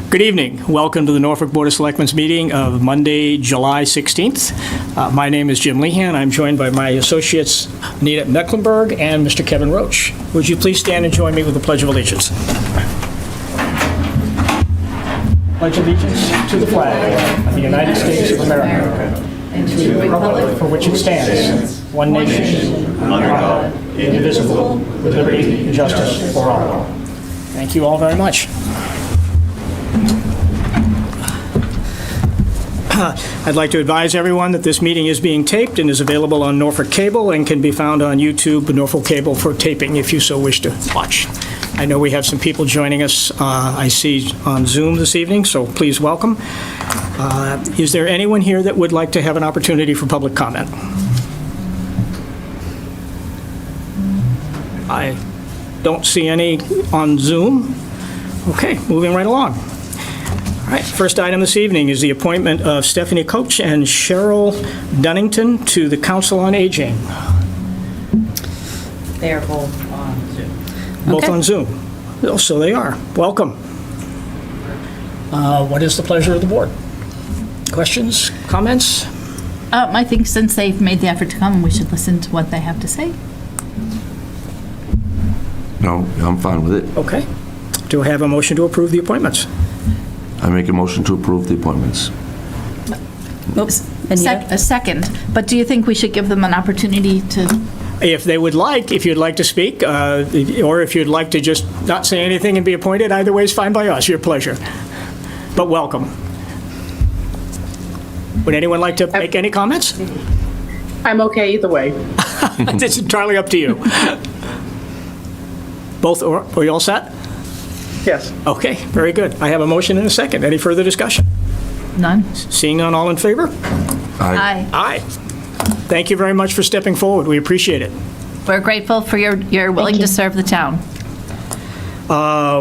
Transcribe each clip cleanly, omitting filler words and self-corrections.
Good evening. Welcome to the Norfolk Board of Selectmen's meeting of Monday, July 16th. My name is Jim Lehan. I'm joined by my associates, Anita Mecklenburg and Mr. Kevin Roach. Would you please stand and join me with the Pledge of Allegiance? Pledge allegiance to the flag of the United States of America and to the republic for which it stands, one nation, under God, indivisible, with liberty and justice for all. Thank you all very much. I'd like to advise everyone that this meeting is being taped and is available on Norfolk Cable and can be found on YouTube, Norfolk Cable, for taping if you so wish to watch. I know we have some people joining us, I see, on Zoom this evening, so please welcome. Is there anyone here that would like to have an opportunity for public comment? I don't see any on Zoom. Okay, moving right along. All right, first item this evening is the appointment of Stephanie Knoch and Cheryl Dunnington to the Council on Aging. They are both on Zoom. Both Okay. on Zoom. Oh, so they are. Welcome. What is the pleasure of the board? Questions, comments? I think since they've made the effort to come, we should listen to what they have to say. No, I'm fine with it. Okay. Do I have a motion to approve the appointments? I make a motion to approve the appointments. Oops. A second. But do you think we should give them an opportunity to? If they would like, if you'd like to speak, or if you'd like to just not say anything and be appointed, either way is fine by us, your pleasure. But welcome. Would anyone like to make any comments? I'm okay either way. It's entirely up to you. Both, are you all set? Yes. Okay, very good. I have a motion and a second. Any further discussion? None. Seeing none, all in favor? Aye. Aye. Thank you very much for stepping forward. We appreciate it. We're grateful for your willing to serve the town.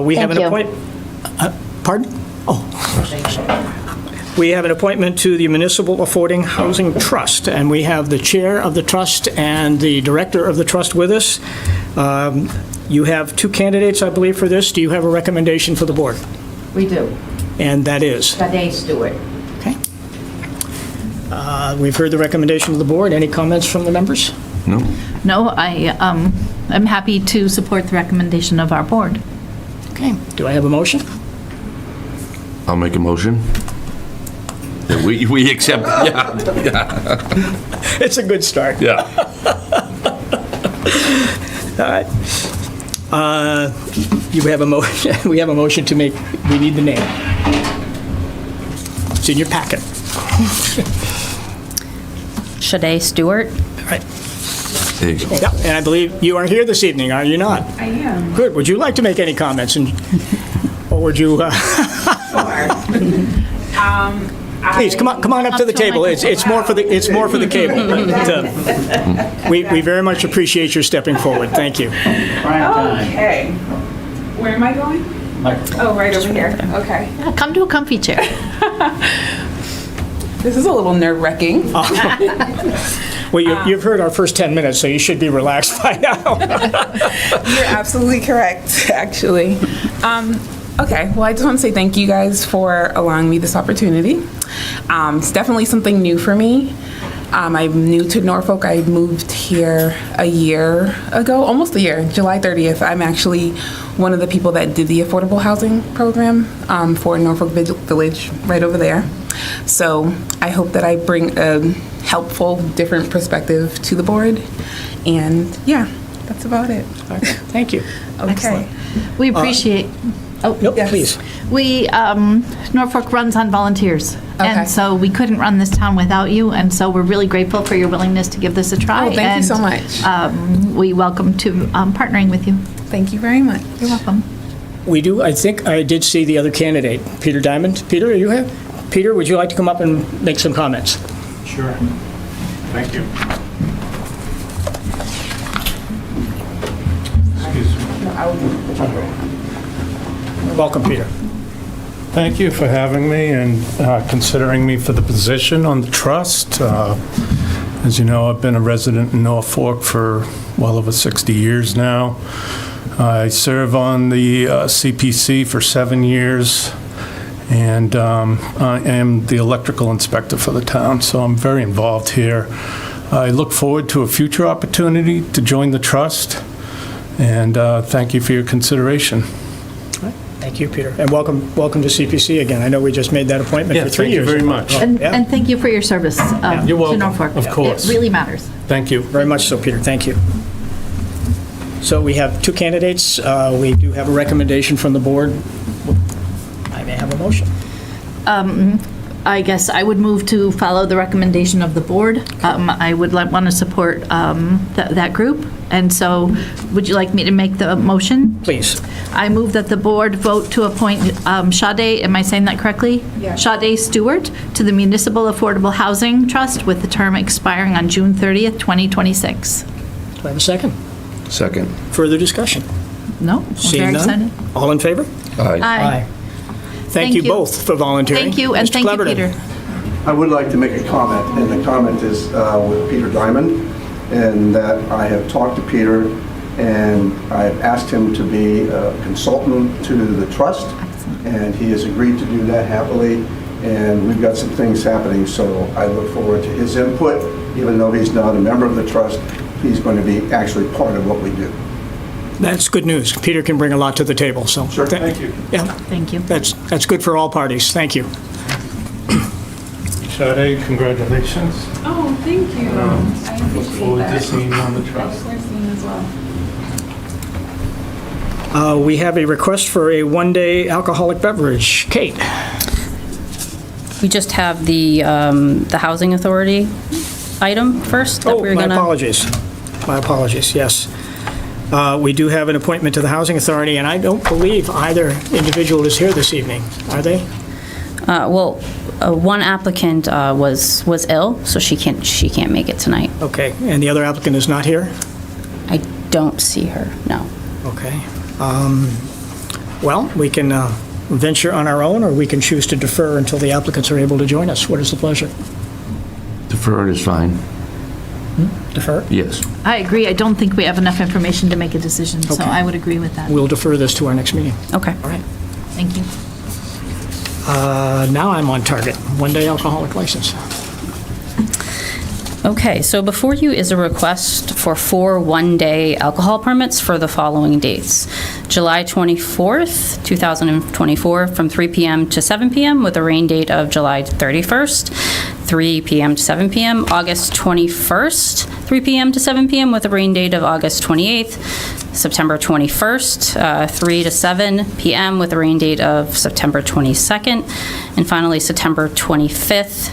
We have an Thank you. appointment. Pardon? Oh. We have an appointment to the Municipal Affordable Housing Trust, and we have the chair of the trust and the director of the trust with us. You have two candidates, I believe, for this. Do you have a recommendation for the board? We do. And that is? They do it. Okay. We've heard the recommendation of the board. Any comments from the members? No? No, I'm happy to support the recommendation of our board. Okay. Do I have a motion? I'll make a motion. Yeah, we accept, yeah. It's a good start. Yeah. All right. You have a motion. We have a motion to make. We need the name. It's in your packet. Shade Stewart. All right. There you go. Yeah, and I believe you are here this evening, are you not? I am. Good. Would you like to make any comments, or would you? Please come on up to the table. It's more for the cable. But, we very much appreciate your stepping forward. Thank you. Okay. Where am I going? Oh, right over here. Okay. Yeah, come to a comfy chair. This is a little nerve-wracking. Well, you've heard our first 10 minutes, so you should be relaxed by now. You're absolutely correct, actually. Okay, well, I just want to say thank you guys for allowing me this opportunity. It's definitely something new for me. I'm new to Norfolk. I moved here a year ago, almost a year, July 30th. I'm actually one of the people that did the affordable housing program for Norfolk Village right over there. So I hope that I bring a helpful, different perspective to the board. And yeah, that's about it. Thank you. Okay. We appreciate. Nope, Yes. please. We, Norfolk runs on volunteers. Okay. And so we couldn't run this town without you, and so we're really grateful for your willingness to give this a try. Oh, thank you so much. We welcome to partnering with you. Thank you very much. You're welcome. We do. I think I did see the other candidate, Peter Diamond. Peter, are you here? Peter, would you like to come up and make some comments? Sure. Thank you. Excuse me. Welcome, Peter. Thank you for having me and considering me for the position on the trust. As you know, I've been a resident in Norfolk for well over 60 years now. I serve on the CPC for 7 years, and I am the electrical inspector for the town, so I'm very involved here. I look forward to a future opportunity to join the trust, and thank you for your consideration. Thank you, Peter. And welcome to CPC again. I know we just made that appointment for 3 years. Thank you very much. Yeah. And thank you for your service You're welcome. to Norfolk. Of course. It really matters. Thank you. Very much so, Peter. Thank you. So we have 2 candidates. We do have a recommendation from the board. I may have a motion. I guess I would move to follow the recommendation of the board. I would want to support that group. And so would you like me to make the motion? Please. I move that the board vote to appoint Sade, am I saying that correctly? Yeah. Sade Stewart to the Municipal Affordable Housing Trust with the term expiring on June 30th, 2026. Do I have a second? Second. Further discussion? No? I'm Seeing very none? excited. All in favor? Aye. Thank you both for volunteering. Thank you, and Mr. thank you, Cleverton. Peter. I would like to make a comment, and the comment is with Peter Diamond, and that I have talked to Peter, and I've asked him to be a consultant to the trust, and he has agreed to do that happily, and we've got some things happening, so I look forward to his input. Even though he's not a member of the trust, he's going to be actually part of what we do. That's good news. Peter can bring a lot to the table, so. Sure, thank you. Yeah, Thank you. that's good for all parties. Thank you. Sade, congratulations. Oh, thank you. I Look appreciate forward to that. seeing you on the trust. We have a request for a one-day alcoholic beverage. Kate? We just have the Housing Authority item first that Oh, we're my gonna. apologies. My apologies, yes. We do have an appointment to the Housing Authority, and I don't believe either individual is here this evening, are they? One applicant was ill, so she can't make it tonight. Okay, and the other applicant is not here? I don't see her, no. Okay. Well, we can venture on our own, or we can choose to defer until the applicants are able to join us. What is the pleasure? Defer is fine. Defer? Yes. I agree. I don't think we have enough information to make a decision, so Okay. I would agree with that. We'll defer this to our next meeting. Okay. All right. Thank you. Now I'm on target. One-day alcoholic license. Okay, so before you is a request for 4 one-day alcohol permits for the following dates. July 24th, 2024, from 3 p.m. to 7 p.m. with a rain date of July 31st, 3 p.m. to 7 p.m. August 21st, 3 p.m. to 7 p.m. with a rain date of August 28th. September 21st, 3 to 7 p.m. with a rain date of September 22nd. And finally, September 25th,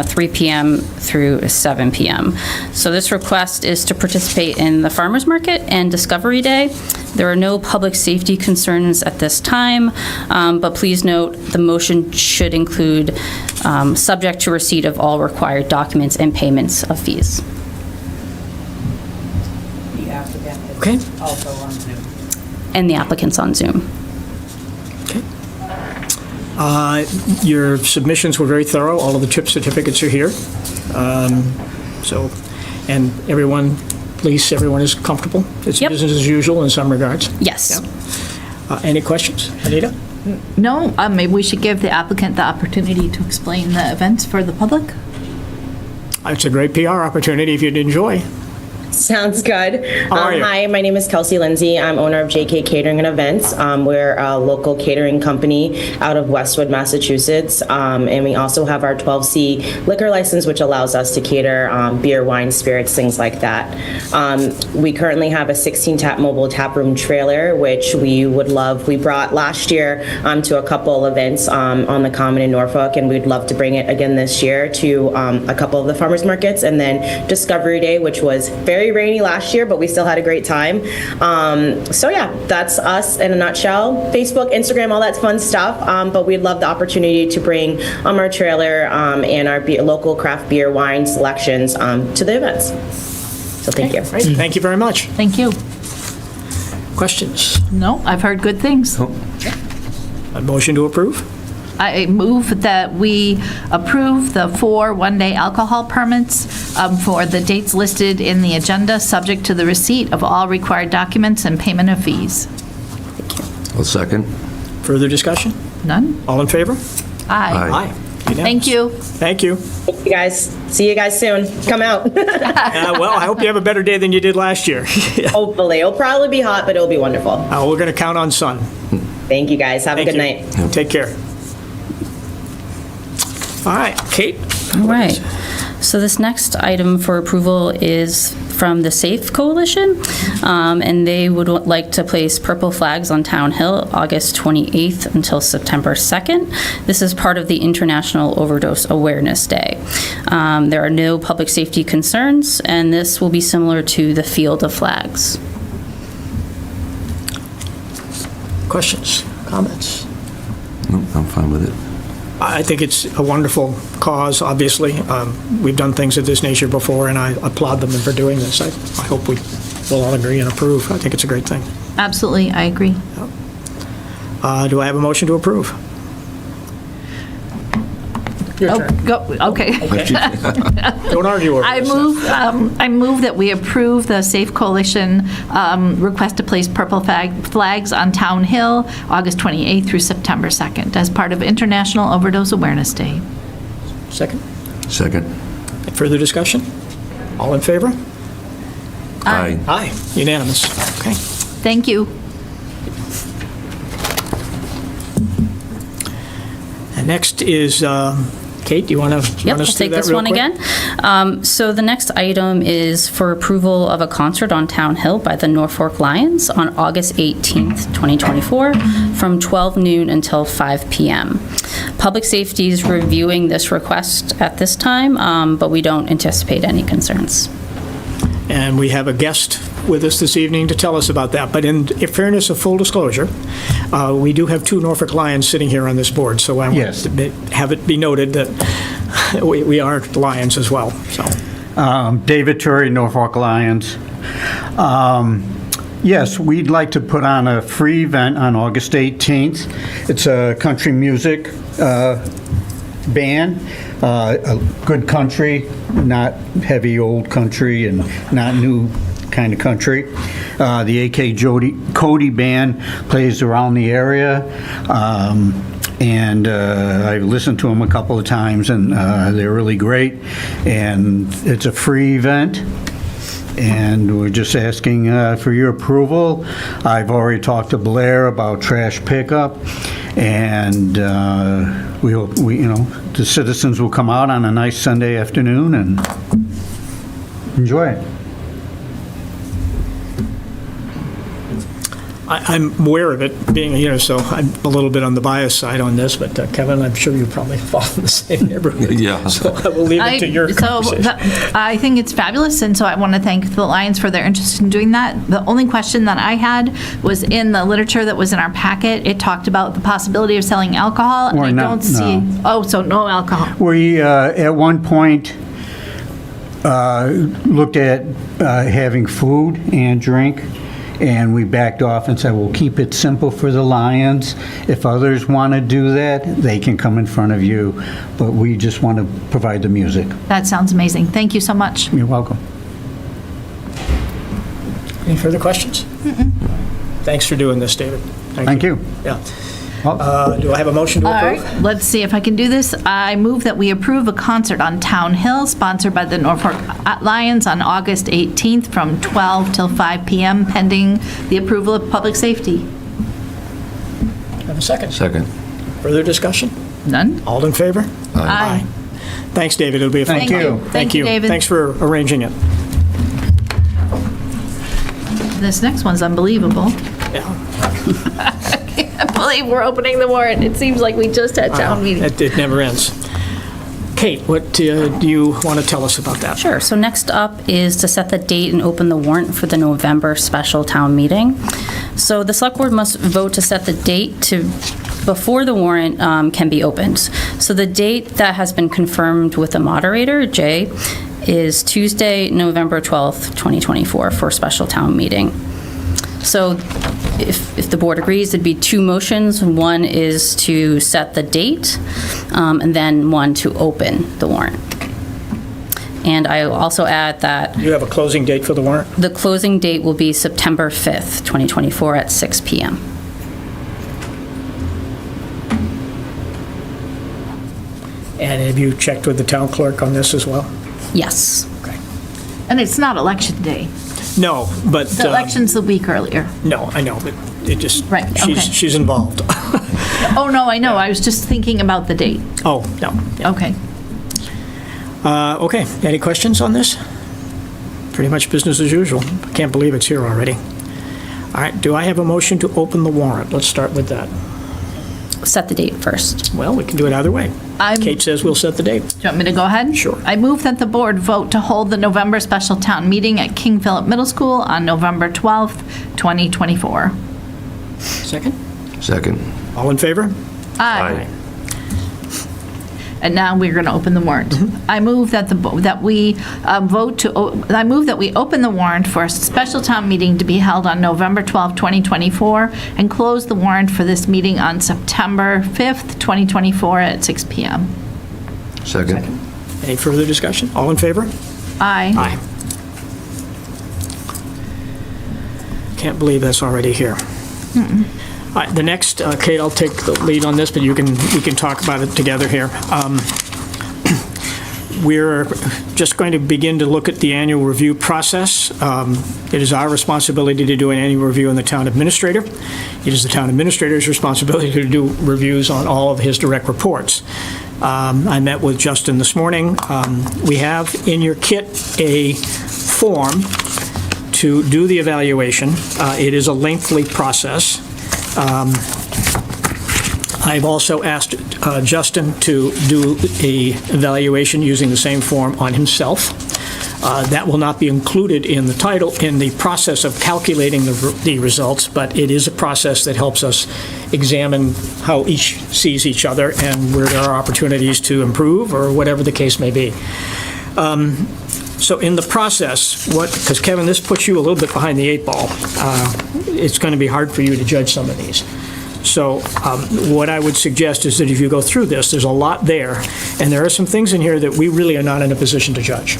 3 p.m. through 7 p.m. So this request is to participate in the Farmers Market and Discovery Day. There are no public safety concerns at this time, but please note the motion should include subject to receipt of all required documents and payments of fees. Okay? And the applicants on Zoom. Your submissions were very thorough. All of the trip certificates are here. And everyone is comfortable? It's Yep. business as usual in some regards? Yes. Any questions? Anita? No, maybe we should give the applicant the opportunity to explain the events for the public. It's a great PR opportunity if you'd enjoy. Sounds good. How are you? Hi, my name is Kelsey Lindsay. I'm owner of JK Catering and Events. We're a local catering company out of Westwood, Massachusetts. And we also have our 12C liquor license, which allows us to cater beer, wine, spirits, things like that. We currently have a 16-tap mobile tap room trailer, which we would love. We brought last year to a couple events on the Common in Norfolk, and we'd love to bring it again this year to a couple of the farmers markets. And then Discovery Day, which was very rainy last year, but we still had a great time. So yeah, that's us in a nutshell. Facebook, Instagram, all that fun stuff. But we'd love the opportunity to bring our trailer and our local craft beer, wine selections to the events. So thank you. Great, thank you very much. Thank you. Questions? No, I've heard good things. A motion to approve? I move that we approve the 4 one-day alcohol permits for the dates listed in the agenda, subject to the receipt of all required documents and payment of fees. I'll second. Further discussion? None? All in favor? Aye. Aye. Thank you. Thank you. Thank you guys. See you guys soon. Come out. Well, I hope you have a better day than you did last year. Hopefully. It'll probably be hot, but it'll be wonderful. We're going to count on sun. Thank you guys. Have a Thank good you. night. Take care. All right, Kate? All right. So this next item for approval is from the SAFE Coalition, and they would like to place purple flags on Town Hill August 28th until September 2nd. This is part of the International Overdose Awareness Day. There are no public safety concerns, and this will be similar to the Field of Flags. Questions, comments? No, I'm fine with it. I think it's a wonderful cause, obviously. We've done things of this nature before, and I applaud them for doing this. I hope we will all agree and approve. I think it's a great thing. Absolutely, I agree. Do I have a motion to approve? Your turn. Go, okay. Don't argue over I this. I move that we approve the Safe Coalition request to place purple flags on Town Hill, August 28th through September 2nd, as part of International Overdose Awareness Day. Second. Second. Further discussion? All in favor? Aye. Aye. Unanimous. Okay. Thank you. And next is, Kate, do you want to Yep, run I'll us through take that this real one quick? again. So the next item is for approval of a concert on Town Hill by the Norfolk Lions on August 18th, 2024, from 12 noon until 5 p.m. Public Safety is reviewing this request at this time, but we don't anticipate any concerns. And we have a guest with us this evening to tell us about that. But in fairness of full disclosure, we do have 2 Norfolk Lions sitting here on this board, so I want Yes. to have it be noted that we are Lions as well. So, David Turry, Norfolk Lions. Yes, we'd like to put on a free event on August 18th. It's a country music band, a good country, not heavy old country and not new kind of country. The A.K. Cody Band plays around the area. And I've listened to them a couple of times, and they're really great. And it's a free event, and we're just asking for your approval. I've already talked to Blair about trash pickup, and we hope the citizens will come out on a nice Sunday afternoon and enjoy it. I'm aware of it being here, so I'm a little bit on the bias side on this, but Kevin, I'm sure you probably fall in the same neighborhood. Yeah. So I will leave it to your conversation. I think it's fabulous, and so I want to thank the Lions for their interest in doing that. The only question that I had was in the literature that was in our packet. It talked about the possibility of selling alcohol, and Or I not, don't see. no. Oh, so no alcohol. We, at one point, looked at having food and drink, and we backed off and said, we'll keep it simple for the Lions. If others want to do that, they can come in front of you, but we just want to provide the music. That sounds amazing. Thank you so much. You're welcome. Any further questions? Thanks for doing this, David. Thank you. Yeah. Do I have a motion to All approve? right, let's see if I can do this. I move that we approve a concert on Town Hill sponsored by the Norfolk Lions on August 18th from 12 till 5 p.m. pending the approval of public safety. Have a second. Second. Further discussion? None? All in favor? Aye. Thanks, David. It'll be a fun Thank time. you. Thank you, David. Thanks for arranging it. This next one's unbelievable. Yeah. I believe we're opening the warrant. It seems like we just had town meeting. It never ends. Kate, what do you want to tell us about that? Sure. So next up is to set the date and open the warrant for the November special town meeting. So the select board must vote to set the date before the warrant can be opened. So the date that has been confirmed with the moderator, Jay, is Tuesday, November 12th, 2024 for a special town meeting. So if the board agrees, it'd be two motions. One is to set the date, and then one to open the warrant. And I will also add that You have a closing date for the warrant? the closing date will be September 5th, 2024 at 6 p.m. And have you checked with the town clerk on this as well? Yes. Okay. And it's not election day. No, but... The election's the week earlier. No, I know, but it just... Right, okay. She's involved. Oh, no, I know. I was just thinking about the date. Oh, no. Okay. Okay, any questions on this? Pretty much business as usual. I can't believe it's here already. All right, do I have a motion to open the warrant? Let's start with that. Set the date first. Well, we can do it either way. Kate says we'll set the date. Do you want me to go ahead? Sure. I move that the board vote to hold the November special town meeting at King Philip Middle School on November 12th, 2024. Second? Second. All in favor? Aye. And now we're going to open the warrant. I move that we open the warrant for a special town meeting to be held on November 12th, 2024, and close the warrant for this meeting on September 5th, 2024 at 6 p.m. Second. Any further discussion? All in favor? Aye. Aye. Can't believe that's already here. All right, the next, Kate, I'll take the lead on this, but we can talk about it together here. We're just going to begin to look at the annual review process. It is our responsibility to do an annual review on the town administrator. It is the town administrator's responsibility to do reviews on all of his direct reports. I met with Justin this morning. We have in your kit a form to do the evaluation. It is a lengthy process. I've also asked Justin to do a evaluation using the same form on himself. That will not be included in the title, in the process of calculating the results, but it is a process that helps us examine how each sees each other and where there are opportunities to improve or whatever the case may be. So in the process, because Kevin, this puts you a little bit behind the eight ball. It's going to be hard for you to judge some of these. So what I would suggest is that if you go through this, there's a lot there, and there are some things in here that we really are not in a position to judge.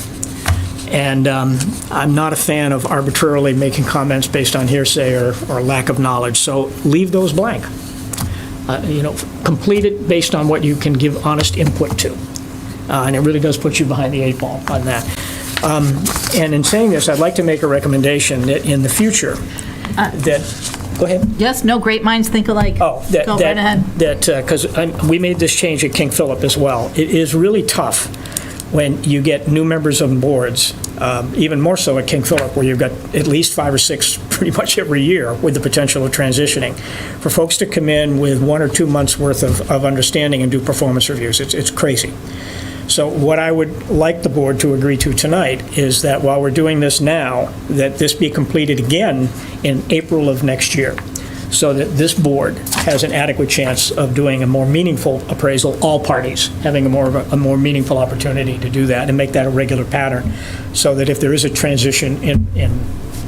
And I'm not a fan of arbitrarily making comments based on hearsay or lack of knowledge, so leave those blank. Complete it based on what you can give honest input to. And it really does put you behind the eight ball on that. And in saying this, I'd like to make a recommendation that in the future, go ahead. Yes, no, great minds think alike. Go right ahead. Because we made this change at King Philip as well. It is really tough when you get new members on boards, even more so at King Philip, where you've got at least 5 or 6 pretty much every year with the potential of transitioning. For folks to come in with 1 or 2 months worth of understanding and do performance reviews, it's crazy. So what I would like the board to agree to tonight is that while we're doing this now, that this be completed again in April of next year, so that this board has an adequate chance of doing a more meaningful appraisal, all parties having a more meaningful opportunity to do that and make that a regular pattern, so that if there is a transition in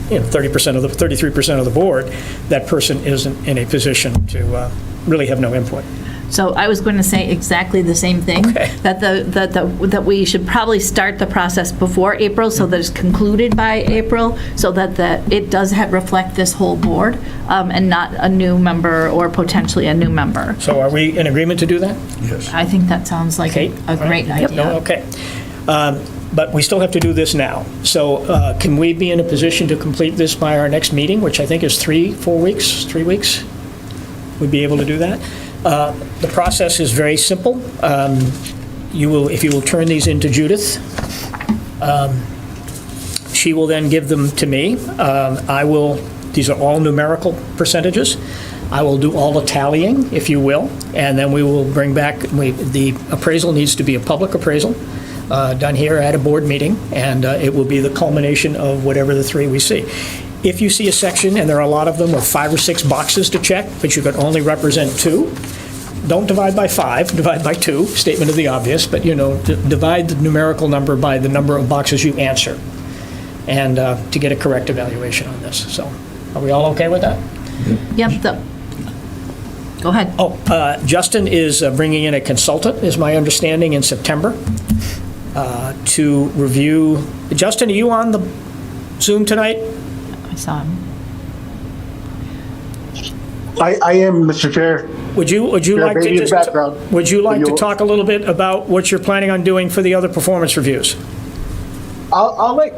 30% of the 33% of the board, that person isn't in a position to really have no input. So I was going to say exactly the same thing, Okay. that we should probably start the process before April so that it's concluded by April, so that it does reflect this whole board and not a new member or potentially a new member. So are we in agreement to do that? Yes. I think that sounds like Kate? a great idea. No, okay. But we still have to do this now. So can we be in a position to complete this by our next meeting, which I think is 3 weeks? We'd be able to do that? The process is very simple. If you will turn these into Judith, she will then give them to me. These are all numerical percentages. I will do all the tallying, if you will, and then we will bring back, the appraisal needs to be a public appraisal, done here at a board meeting, and it will be the culmination of whatever the 3 we see. If you see a section, and there are a lot of them, with 5 or 6 boxes to check, but you can only represent 2, don't divide by 5, divide by 2, statement of the obvious, but divide the numerical number by the number of boxes you answer, and to get a correct evaluation on this. So are we all okay with that? Yep, go ahead. Justin is bringing in a consultant, is my understanding, in September to review. Justin, are you on the Zoom tonight? I saw him. I am, Mr. Chair. Would you like to maybe just background. would you like to You'll- talk a little bit about what you're planning on doing for the other performance reviews? I'll let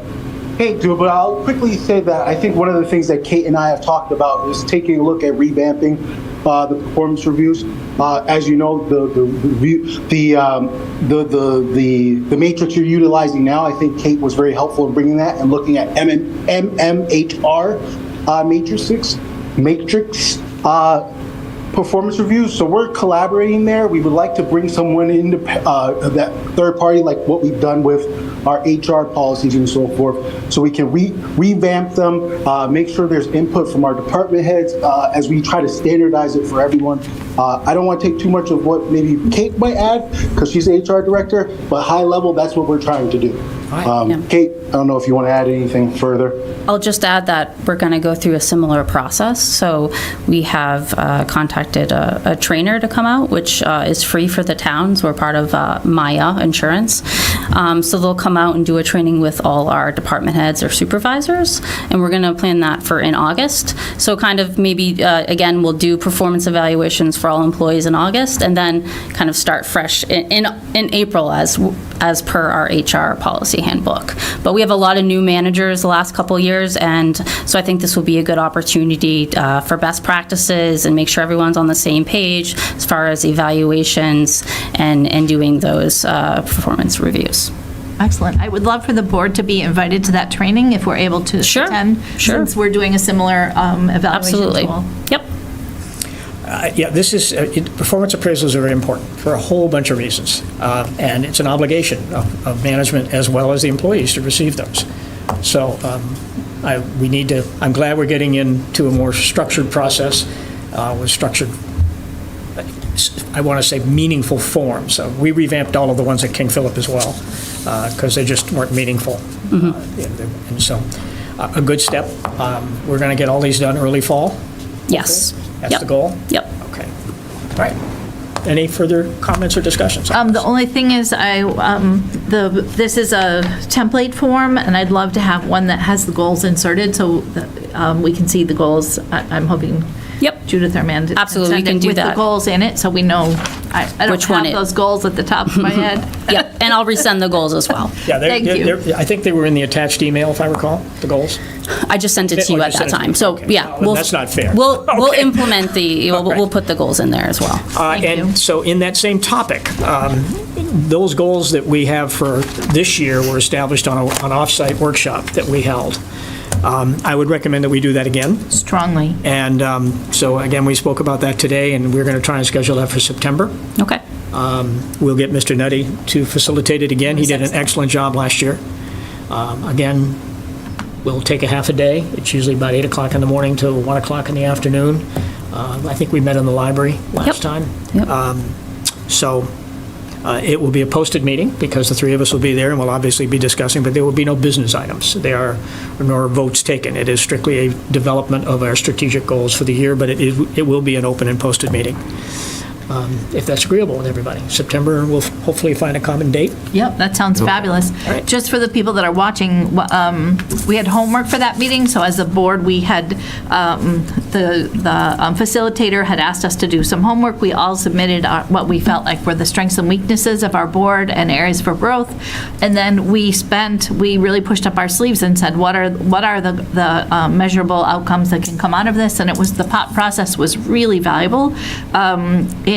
Kate do it, but I'll quickly say that I think one of the things that Kate and I have talked about is taking a look at revamping the performance reviews. As you know, the matrix you're utilizing now, I think Kate was very helpful in bringing that and looking at MMHR matrix performance reviews. So we're collaborating there. We would like to bring someone in that third party, like what we've done with our HR policies and so forth, so we can revamp them, make sure there's input from our department heads as we try to standardize it for everyone. I don't want to take too much of what maybe Kate might add, because she's the HR director, but high level, that's what we're trying to do. Kate, I don't know if you want to add anything further. I'll just add that we're going to go through a similar process. So we have contacted a trainer to come out, which is free for the towns. We're part of Maya Insurance. So they'll come out and do a training with all our department heads or supervisors. And we're going to plan that for in August. So kind of maybe, again, we'll do performance evaluations for all employees in August, and then kind of start fresh in April as per our HR policy handbook. But we have a lot of new managers the last couple of years, and so I think this will be a good opportunity for best practices and make sure everyone's on the same page as far as evaluations and doing those performance reviews. Excellent. I would love for the board to be invited to that training if we're able to attend. Sure. Since we're doing a similar evaluation Absolutely. tool. Yep. Yeah, this is, performance appraisals are very important for a whole bunch of reasons. And it's an obligation of management as well as the employees to receive those. So I'm glad we're getting into a more structured process with structured, I want to say, meaningful form. So we revamped all of the ones at King Philip as well, because they just weren't meaningful. And so a good step. We're going to get all these done early fall. Yes. That's the goal? Yep. Okay. All right. Any further comments or discussions? The only thing is, this is a template form, and I'd love to have one that has the goals inserted so that we can see the goals. I'm hoping Judith, our manager, Absolutely, we can do with that. the goals in it, so we know. I don't Which one have it- those goals at the top of my head. Yep. And I'll resend the goals as well. Yeah, Thank you. I think they were in the attached email, if I recall, the goals. I just sent it to you at that time. So, Okay. yeah. Well, that's not fair. We'll Okay. implement we'll put the goals in there as well. And so in that same topic, those goals that we have for this year were established on an off-site workshop that we held. I would recommend that we do that again. Strongly. And so again, we spoke about that today, and we're going to try and schedule that for September. Okay. We'll get Mr. Nutty to facilitate it again. He did an excellent job last year. Again, we'll take a half a day. It's usually about 8 o'clock in the morning till 1 o'clock in the afternoon. I think we met in the library last time. Yep. So it will be a posted meeting because the three of us will be there, and we'll obviously be discussing, but there will be no business items. There are nor votes taken. It is strictly a development of our strategic goals for the year, but it will be an open and posted meeting. If that's agreeable with everybody. September, we'll hopefully find a common date. Yep, that sounds fabulous. right. Just for the people that are watching, we had homework for that meeting, so as a board, we had, the facilitator had asked us to do some homework. We all submitted what we felt like were the strengths and weaknesses of our board and areas for growth. And then we really pushed up our sleeves and said, what are the measurable outcomes that can come out of this? And the POP process was really valuable.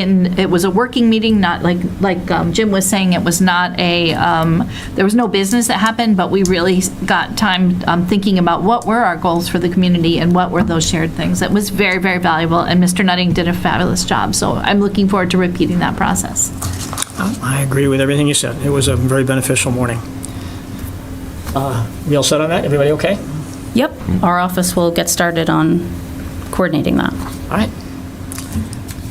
It was a working meeting, not like Jim was saying, it was not there was no business that happened, but we really got time thinking about what were our goals for the community and what were those shared things. It was very, very valuable, and Mr. Nutting did a fabulous job, so I'm looking forward to repeating that process. I agree with everything you said. It was a very beneficial morning. We all set on that? Everybody okay? Yep. Our office will get started on coordinating that. All right.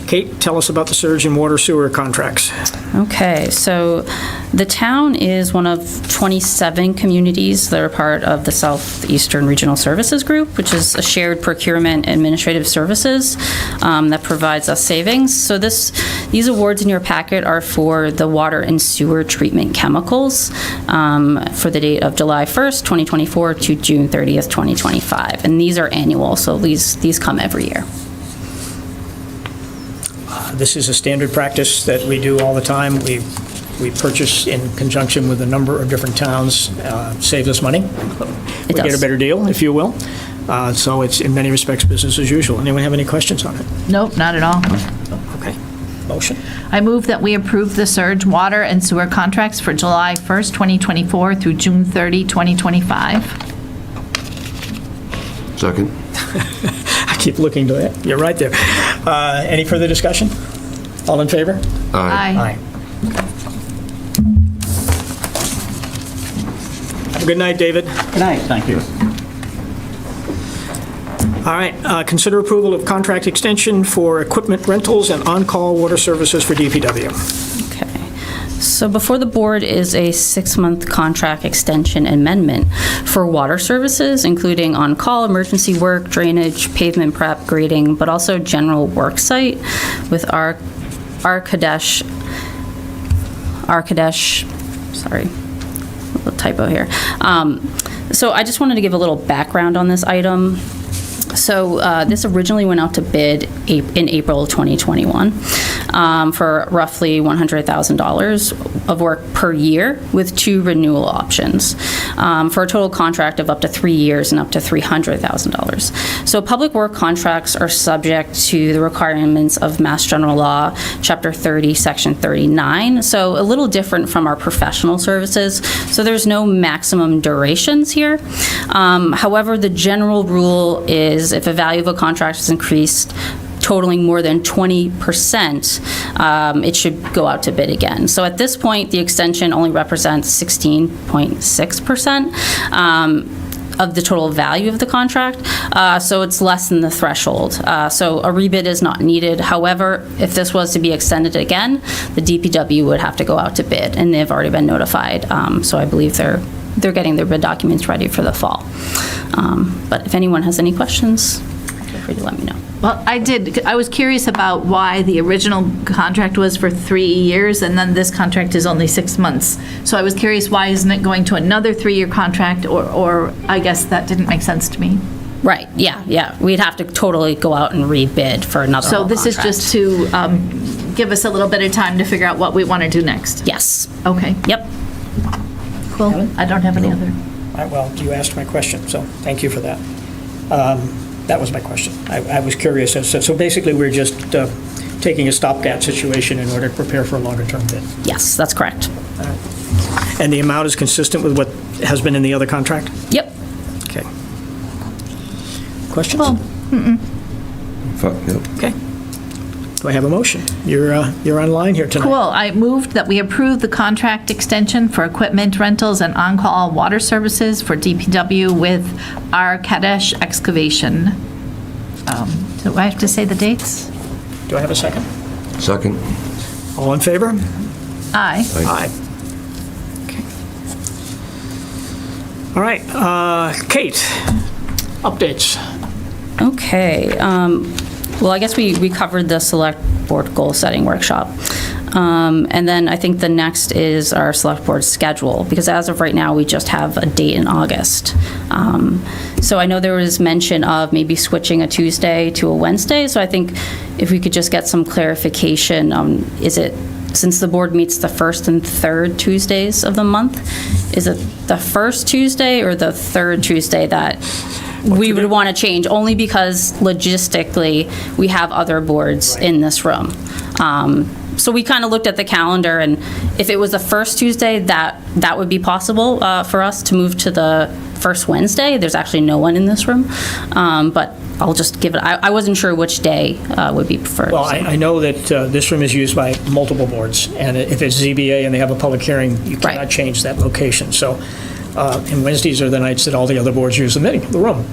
Kate, tell us about the surge and water sewer contracts. Okay, so The town is one of 27 communities that are part of the Southeastern Regional Services Group, which is a shared procurement administrative services that provides us savings. So these awards in your packet are for the water and sewer treatment chemicals for the date of July 1st, 2024 to June 30th, 2025. And these are annual, so these come every year. This is a standard practice that we do all the time. We purchase in conjunction with a number of different towns, saves us money. We get a does. better deal, if you will. So it's in many respects business as usual. Anyone have any questions on it? Nope, not at all. Okay. Motion. I move that we approve the surge water and sewer contracts for July 1st, 2024 through June 30, 2025. Second. I keep looking to that. You're right there. Any further discussion? All in favor? Aye. Have a good night, David. Good night, thank you. All right, consider approval of contract extension for equipment rentals and on-call water services for DPW. Okay. So before the board is a 6-month contract extension amendment for water services, including on-call emergency work, drainage, pavement prep, grading, but also general work site with Arkadesh, sorry, a typo here. So I just wanted to give a little background on this item. So this originally went out to bid in April of 2021 for roughly $100,000 of work per year with 2 renewal options for a total contract of up to 3 years and up to $300,000. So public work contracts are subject to the requirements of Mass General Law, Chapter 30, Section 39. So a little different from our professional services. So there's no maximum durations here. However, the general rule is if a value of a contract is increased totaling more than 20%, it should go out to bid again. So at this point, the extension only represents 16.6% of the total value of the contract, so it's less than the threshold. So a rebid is not needed. However, if this was to be extended again, the DPW would have to go out to bid, and they've already been notified. So I believe they're getting their bid documents ready for the fall. But if anyone has any questions, feel free to let me know. Well, I was curious about why the original contract was for 3 years and then this contract is only 6 months. So I was curious, why isn't it going to another 3-year contract, or I guess that didn't make sense to me. Right, yeah. We'd have to totally go out and rebid for another So whole this is contract. just to give us a little bit of time to figure out what we want to do next? Yes. Okay, Yep. cool. I don't have any other. All right, well, you asked my question, so thank you for that. That was my question. I was curious. So basically, we're just taking a stopgap situation in order to prepare for a longer-term bid. Yes, that's correct. And the amount is consistent with what has been in the other contract? Yep. Okay. Questions? Well, Yep. Okay. Do I have a motion? You're online here tonight. cool. I moved that we approve the contract extension for equipment rentals and on-call water services for DPW with Arkadesh Excavation. Do I have to say the dates? Do I have a second? Second. All in favor? Aye. Aye. Okay. All right, Kate, updates. Okay. Well, I guess we covered the select board goal setting workshop. And then I think the next is our select board schedule, because as of right now, we just have a date in August. So I know there was mention of maybe switching a Tuesday to a Wednesday. So I think if we could just get some clarification, is it, since the board meets the first and third Tuesdays of the month, is it the first Tuesday or the third Tuesday that we would want to change, only because logistically, we have other boards in this room. So we kind of looked at the calendar, and if it was the first Tuesday, that would be possible for us to move to the first Wednesday. There's actually no one in this room, but I'll just give it, I wasn't sure which day would be preferred. Well, I know that this room is used by multiple boards, and if it's ZBA and they have a public hearing, you cannot Right. change that location. So, and Wednesdays are the nights that all the other boards use the room.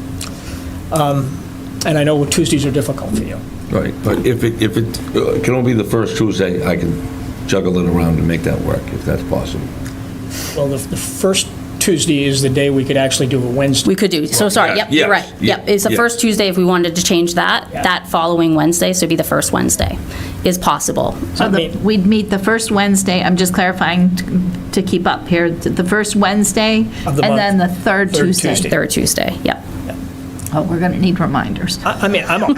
And I know Tuesdays are difficult for you. Right, but if it can only be the first Tuesday, I can juggle it around and make that work, if that's possible. Well, the first Tuesday is the day we could actually do a Wednesday. We could do, so sorry, yep, you're right. Yep, it's the first Tuesday if we wanted to change that. Yeah. That following Wednesday, so it'd be the first Wednesday, is possible. So we'd meet the first Wednesday, I'm just clarifying to keep up here, the first Wednesday, Of the and month. then the third Tuesday. Third Tuesday, yep. Oh, we're going to need reminders. I mean, I want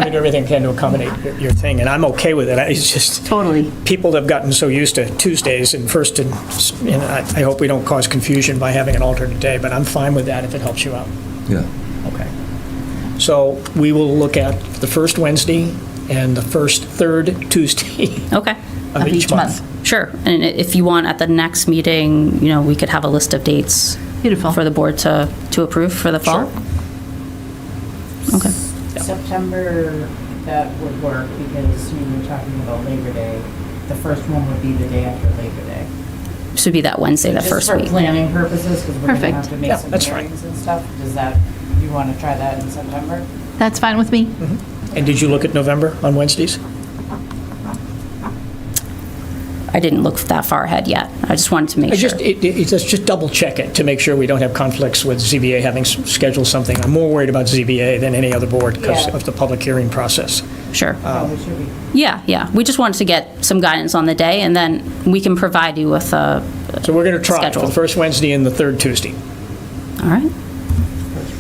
to do everything I can to accommodate your thing, and I'm okay with it. It's just. Totally. People have gotten so used to Tuesdays and I hope we don't cause confusion by having an alternate day, but I'm fine with that if it helps you out. Yeah. Okay. So we will look at the first Wednesday and the third Tuesday Okay. of each month. Sure, and if you want, at the next meeting, we could have a list of dates. Beautiful. For the board to approve for the fall? Sure. Okay. September, that would work because you were talking about Labor Day. The first one would be the day after Labor Day. Should be that Wednesday, the first Just week. for planning purposes, because we're going to Perfect. have to make Yeah, some that's fine. hearings and stuff. You want to try that in September? That's fine with me. And did you look at November on Wednesdays? I didn't look that far ahead yet. I just wanted to make sure. Just double check it to make sure we don't have conflicts with ZBA having scheduled something. I'm more worried about ZBA than any other board because Yeah. of the public hearing process. Sure. Probably should be. Yeah. We just wanted to get some guidance on the day, and then we can provide you with a So we're going to try for schedule. the first Wednesday and the third Tuesday. All right.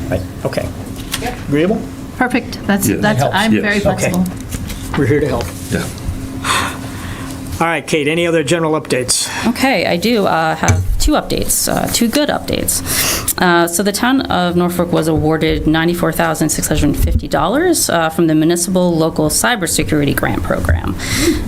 Right? Okay. Agreeable? Perfect. That's, Yes. that's, Helps, I'm yes. very Okay. flexible. We're here to help. Yeah. All right, Kate, any other general updates? Okay, I do have two updates, two good updates. So the town of Norfolk was awarded $94,650 from the Municipal Local Cybersecurity Grant Program.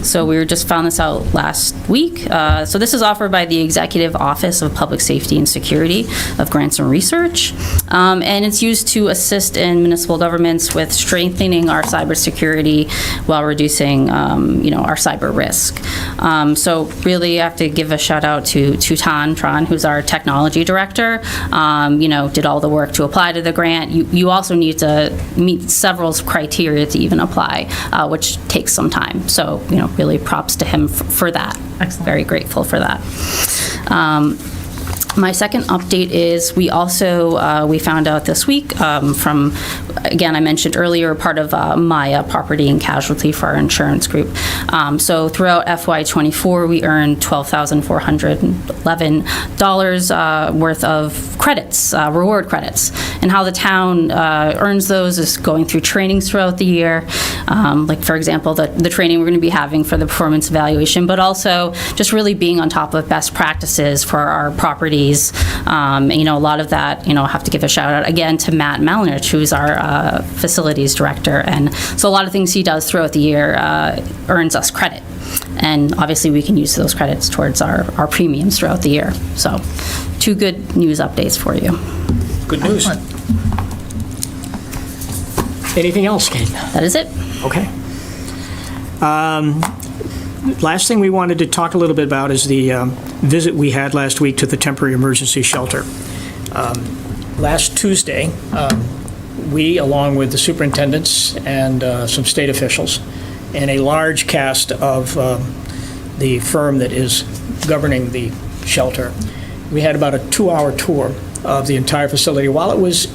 So we just found this out last week. So this is offered by the Executive Office of Public Safety and Security of Grants and Research. And it's used to assist in municipal governments with strengthening our cybersecurity while reducing, our cyber risk. So really, I have to give a shout out to Tan Tran, who's our technology director. Did all the work to apply to the grant. You also need to meet several criteria to even apply, which takes some time. So, really props to him for that. Excellent. Very grateful for that. My second update is we also, we found out this week from, again, I mentioned earlier, part of Maya Property and Casualty for our insurance group. So throughout FY24, we earned $12,411 worth of credits, reward credits. And how the town earns those is going through trainings throughout the year. Like, for example, the training we're going to be having for the performance evaluation, but also just really being on top of best practices for our properties. A lot of that, I have to give a shout out again to Matt Malinich, who's our facilities director. And so a lot of things he does throughout the year earns us credit. And obviously we can use those credits towards our premiums throughout the year. So 2 good news updates for you. Good news. Anything else, Kate? That is it. Okay. Last thing we wanted to talk a little bit about is the visit we had last week to the temporary emergency shelter. Last Tuesday, we, along with the superintendents and some state officials, and a large cast of the firm that is governing the shelter, we had about a 2-hour tour of the entire facility. While it was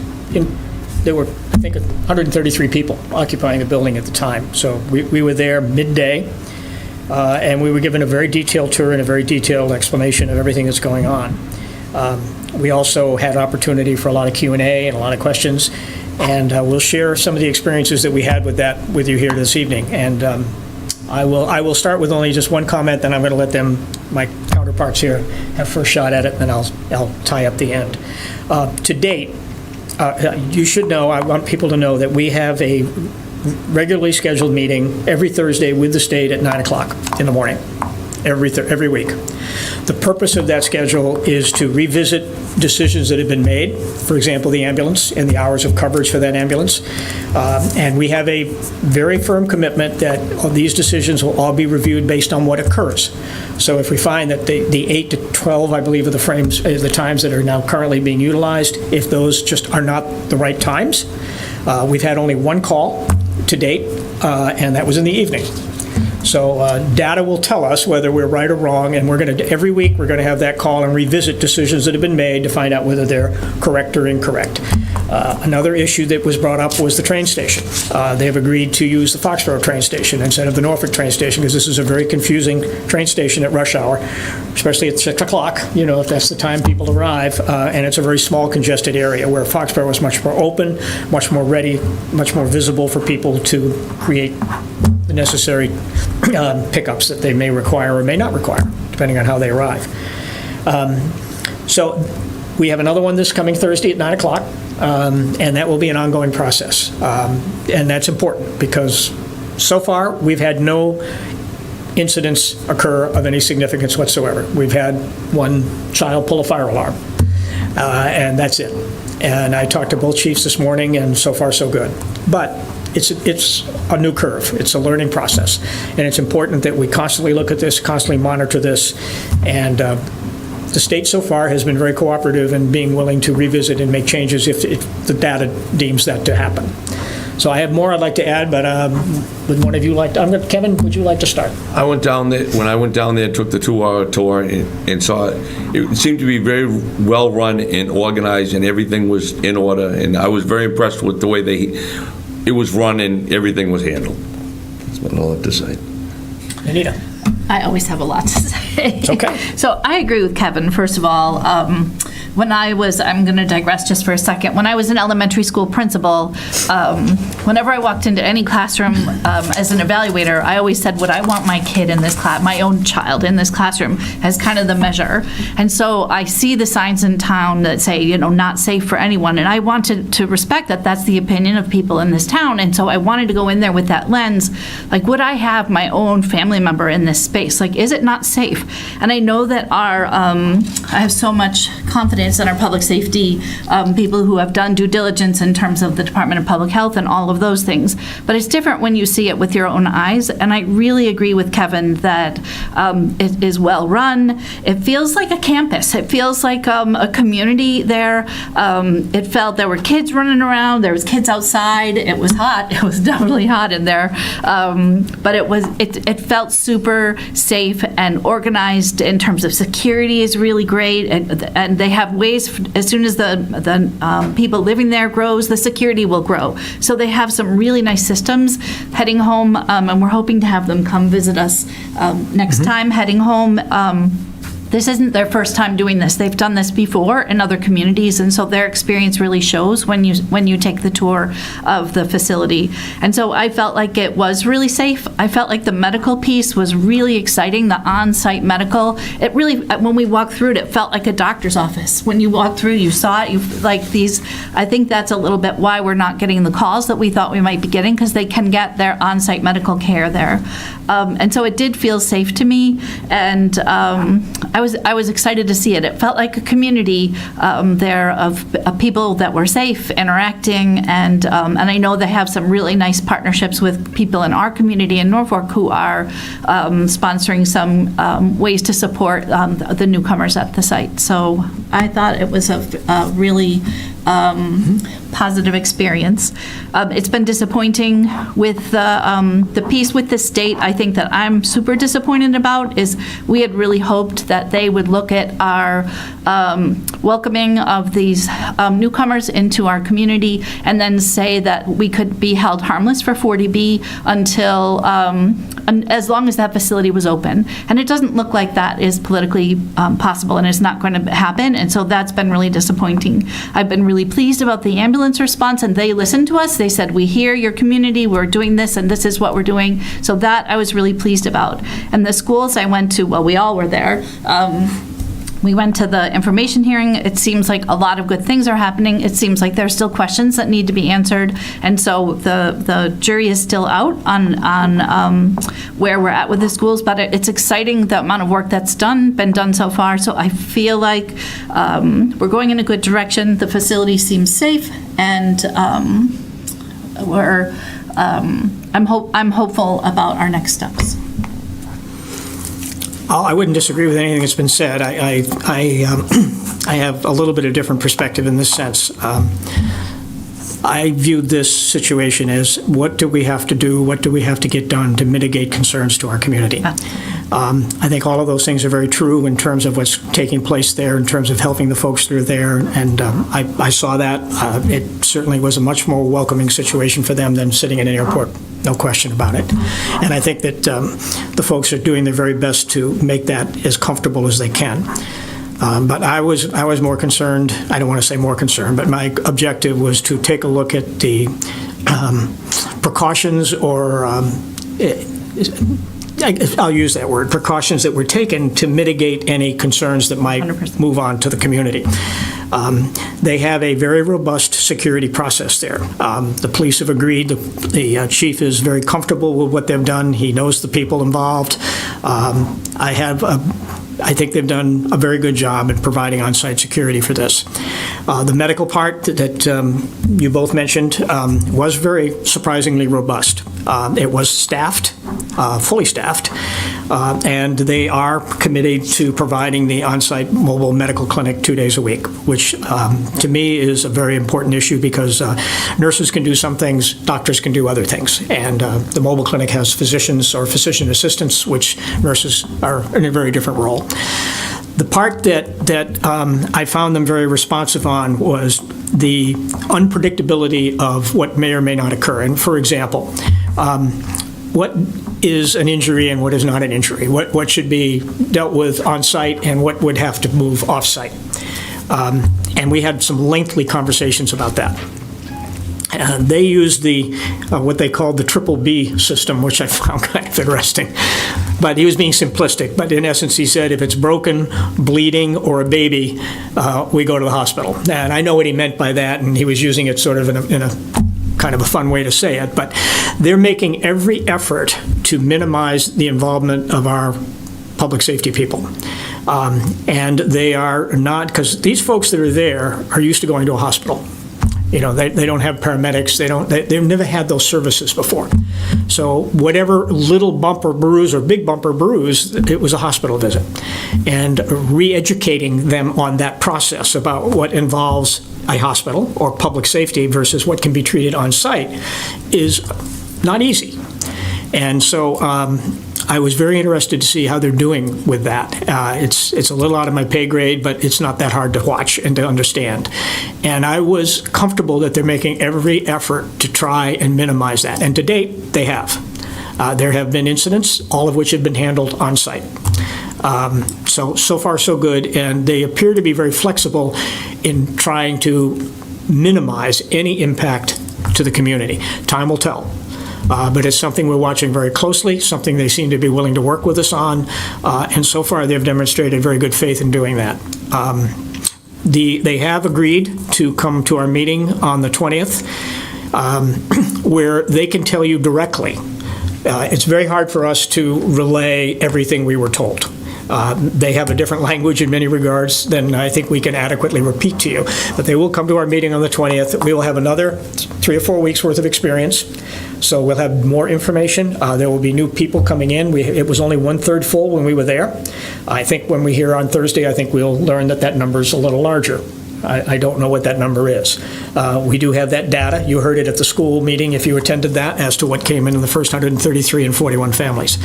there were, I think, 133 people occupying the building at the time. So we were there midday. And we were given a very detailed tour and a very detailed explanation of everything that's going on. We also had opportunity for a lot of Q&A and a lot of questions, and we'll share some of the experiences that we had with that with you here this evening. And I will start with only just one comment, then I'm going to let my counterparts here, have first shot at it, and then I'll tie up the end. To date, you should know, I want people to know that we have a regularly scheduled meeting every Thursday with the state at 9 o'clock in the morning, every week. The purpose of that schedule is to revisit decisions that have been made, for example, the ambulance and the hours of coverage for that ambulance. And we have a very firm commitment that these decisions will all be reviewed based on what occurs. So if we find that the 8 to 12, I believe, are the times that are now currently being utilized, if those just are not the right times, we've had only one call to date, and that was in the evening. So data will tell us whether we're right or wrong, and every week, we're going to have that call and revisit decisions that have been made to find out whether they're correct or incorrect. Another issue that was brought up was the train station. They have agreed to use the Foxborough train station instead of the Norfolk train station, because this is a very confusing train station at rush hour, especially at 6 o'clock, if that's the time people arrive, and it's a very small, congested area, where Foxborough is much more open, much more ready, much more visible for people to create the necessary pickups that they may require or may not require, depending on how they arrive. So we have another one this coming Thursday at 9 o'clock, and that will be an ongoing process. And that's important, because so far, we've had no incidents occur of any significance whatsoever. We've had one child pull a fire alarm, and that's it. And I talked to both chiefs this morning, and so far, so good. But it's a new curve. It's a learning process. And it's important that we constantly look at this, constantly monitor this. And the state so far has been very cooperative in being willing to revisit and make changes if the data deems that to happen. So I have more I'd like to add, but would one of you like to? Kevin, would you like to start? I went down there, when I went down there, took the 2-hour tour and saw it. It seemed to be very well run and organized, and everything was in order. And I was very impressed with the way it was run and everything was handled. That's what I'll have to say. Anita? I always have a lot to say. It's okay. So I agree with Kevin, first of all. When I'm going to digress just for a second. When I was an elementary school principal, whenever I walked into any classroom as an evaluator, I always said, would I want my kid in this class, my own child in this classroom, as kind of the measure. And so I see the signs in town that say, not safe for anyone. And I wanted to respect that that's the opinion of people in this town. And so I wanted to go in there with that lens. Like, would I have my own family member in this space? Like, is it not safe? And I know that I have so much confidence in our public safety people who have done due diligence in terms of the Department of Public Health and all of those things. But it's different when you see it with your own eyes. And I really agree with Kevin that it is well run. It feels like a campus. It feels like a community there. It felt there were kids running around. There was kids outside. It was hot. It was definitely hot in there. But it felt super safe and organized in terms of security is really great. And they have ways, as soon as the people living there grows, the security will grow. So they have some really nice systems heading home, and we're hoping to have them come visit us next time heading home. This isn't their first time doing this. They've done this before in other communities, and so their experience really shows when you take the tour of the facility. And so I felt like it was really safe. I felt like the medical piece was really exciting, the on-site medical. It really, when we walked through it, it felt like a doctor's office. When you walked through, you saw it, I think that's a little bit why we're not getting the calls that we thought we might be getting, because they can get their on-site medical care there. And so it did feel safe to me, and I was excited to see it. It felt like a community there of people that were safe, interacting, and I know they have some really nice partnerships with people in our community in Norfolk who are sponsoring some ways to support the newcomers at the site. So I thought it was a really positive experience. It's been disappointing with the piece with the state. I think that I'm super disappointed about is we had really hoped that they would look at our welcoming of these newcomers into our community and then say that we could be held harmless for 40B until as long as that facility was open. And it doesn't look like that is politically possible, and it's not going to happen. And so that's been really disappointing. I've been really pleased about the ambulance response, and they listened to us. They said, we hear your community, we're doing this, and this is what we're doing. So that I was really pleased about. And the schools I went to, well, we all were there. We went to the information hearing. It seems like a lot of good things are happening. It seems like there's still questions that need to be answered. And so the jury is still out on where we're at with the schools, but it's exciting the amount of work that's been done so far. So I feel like we're going in a good direction. The facility seems safe, and I'm hopeful about our next steps. I wouldn't disagree with anything that's been said. I have a little bit of different perspective in this sense. I viewed this situation as, what do we have to do, what do we have to get done to mitigate concerns to our community? I think all of those things are very true in terms of what's taking place there, in terms of helping the folks through there, and I saw that. It certainly was a much more welcoming situation for them than sitting in an airport, no question about it. And I think that the folks are doing their very best to make that as comfortable as they can. But I was more concerned, I don't want to say more concerned, but my objective was to take a look at the precautions, or I'll use that word, precautions that were taken to mitigate any concerns that might 100%. move on to the community. They have a very robust security process there. The police have agreed. The chief is very comfortable with what they've done. He knows the people involved. I think they've done a very good job in providing on-site security for this. The medical part that you both mentioned was very surprisingly robust. It was staffed, fully staffed, and they are committed to providing the on-site mobile medical clinic 2 days a week, which to me is a very important issue, because nurses can do some things, doctors can do other things, and the mobile clinic has physicians or physician assistants, which nurses are in a very different role. The part that I found them very responsive on was the unpredictability of what may or may not occur. And for example, what is an injury and what is not an injury? What should be dealt with on-site and what would have to move off-site? And we had some lengthy conversations about that. They used what they called the triple B system, which I found kind of interesting. But he was being simplistic. But in essence, he said, if it's broken, bleeding, or a baby, we go to the hospital. And I know what he meant by that, and he was using it sort of in a kind of a fun way to say it. But they're making every effort to minimize the involvement of our public safety people. And they are not, because these folks that are there are used to going to a hospital. You know, they don't have paramedics. They've never had those services before. So whatever little bump or bruise or big bump or bruise, it was a hospital visit. And re-educating them on that process about what involves a hospital or public safety versus what can be treated on site is not easy. And so I was very interested to see how they're doing with that. It's a little out of my pay grade, but it's not that hard to watch and to understand. And I was comfortable that they're making every effort to try and minimize that. And to date, they have. There have been incidents, all of which have been handled on site. So far, so good. And they appear to be very flexible in trying to minimize any impact to the community. Time will tell. But it's something we're watching very closely, something they seem to be willing to work with us on, and so far they've demonstrated very good faith in doing that. They have agreed to come to our meeting on the 20th, where they can tell you directly. It's very hard for us to relay everything we were told. They have a different language in many regards than I think we can adequately repeat to you. But they will come to our meeting on the 20th. We will have another 3 or 4 weeks worth of experience. So we'll have more information. There will be new people coming in. It was only 1/3 full when we were there. I think when we hear on Thursday, I think we'll learn that number's a little larger. I don't know what that number is. We do have that data. You heard it at the school meeting if you attended that, as to what came in the first 133 and 41 families.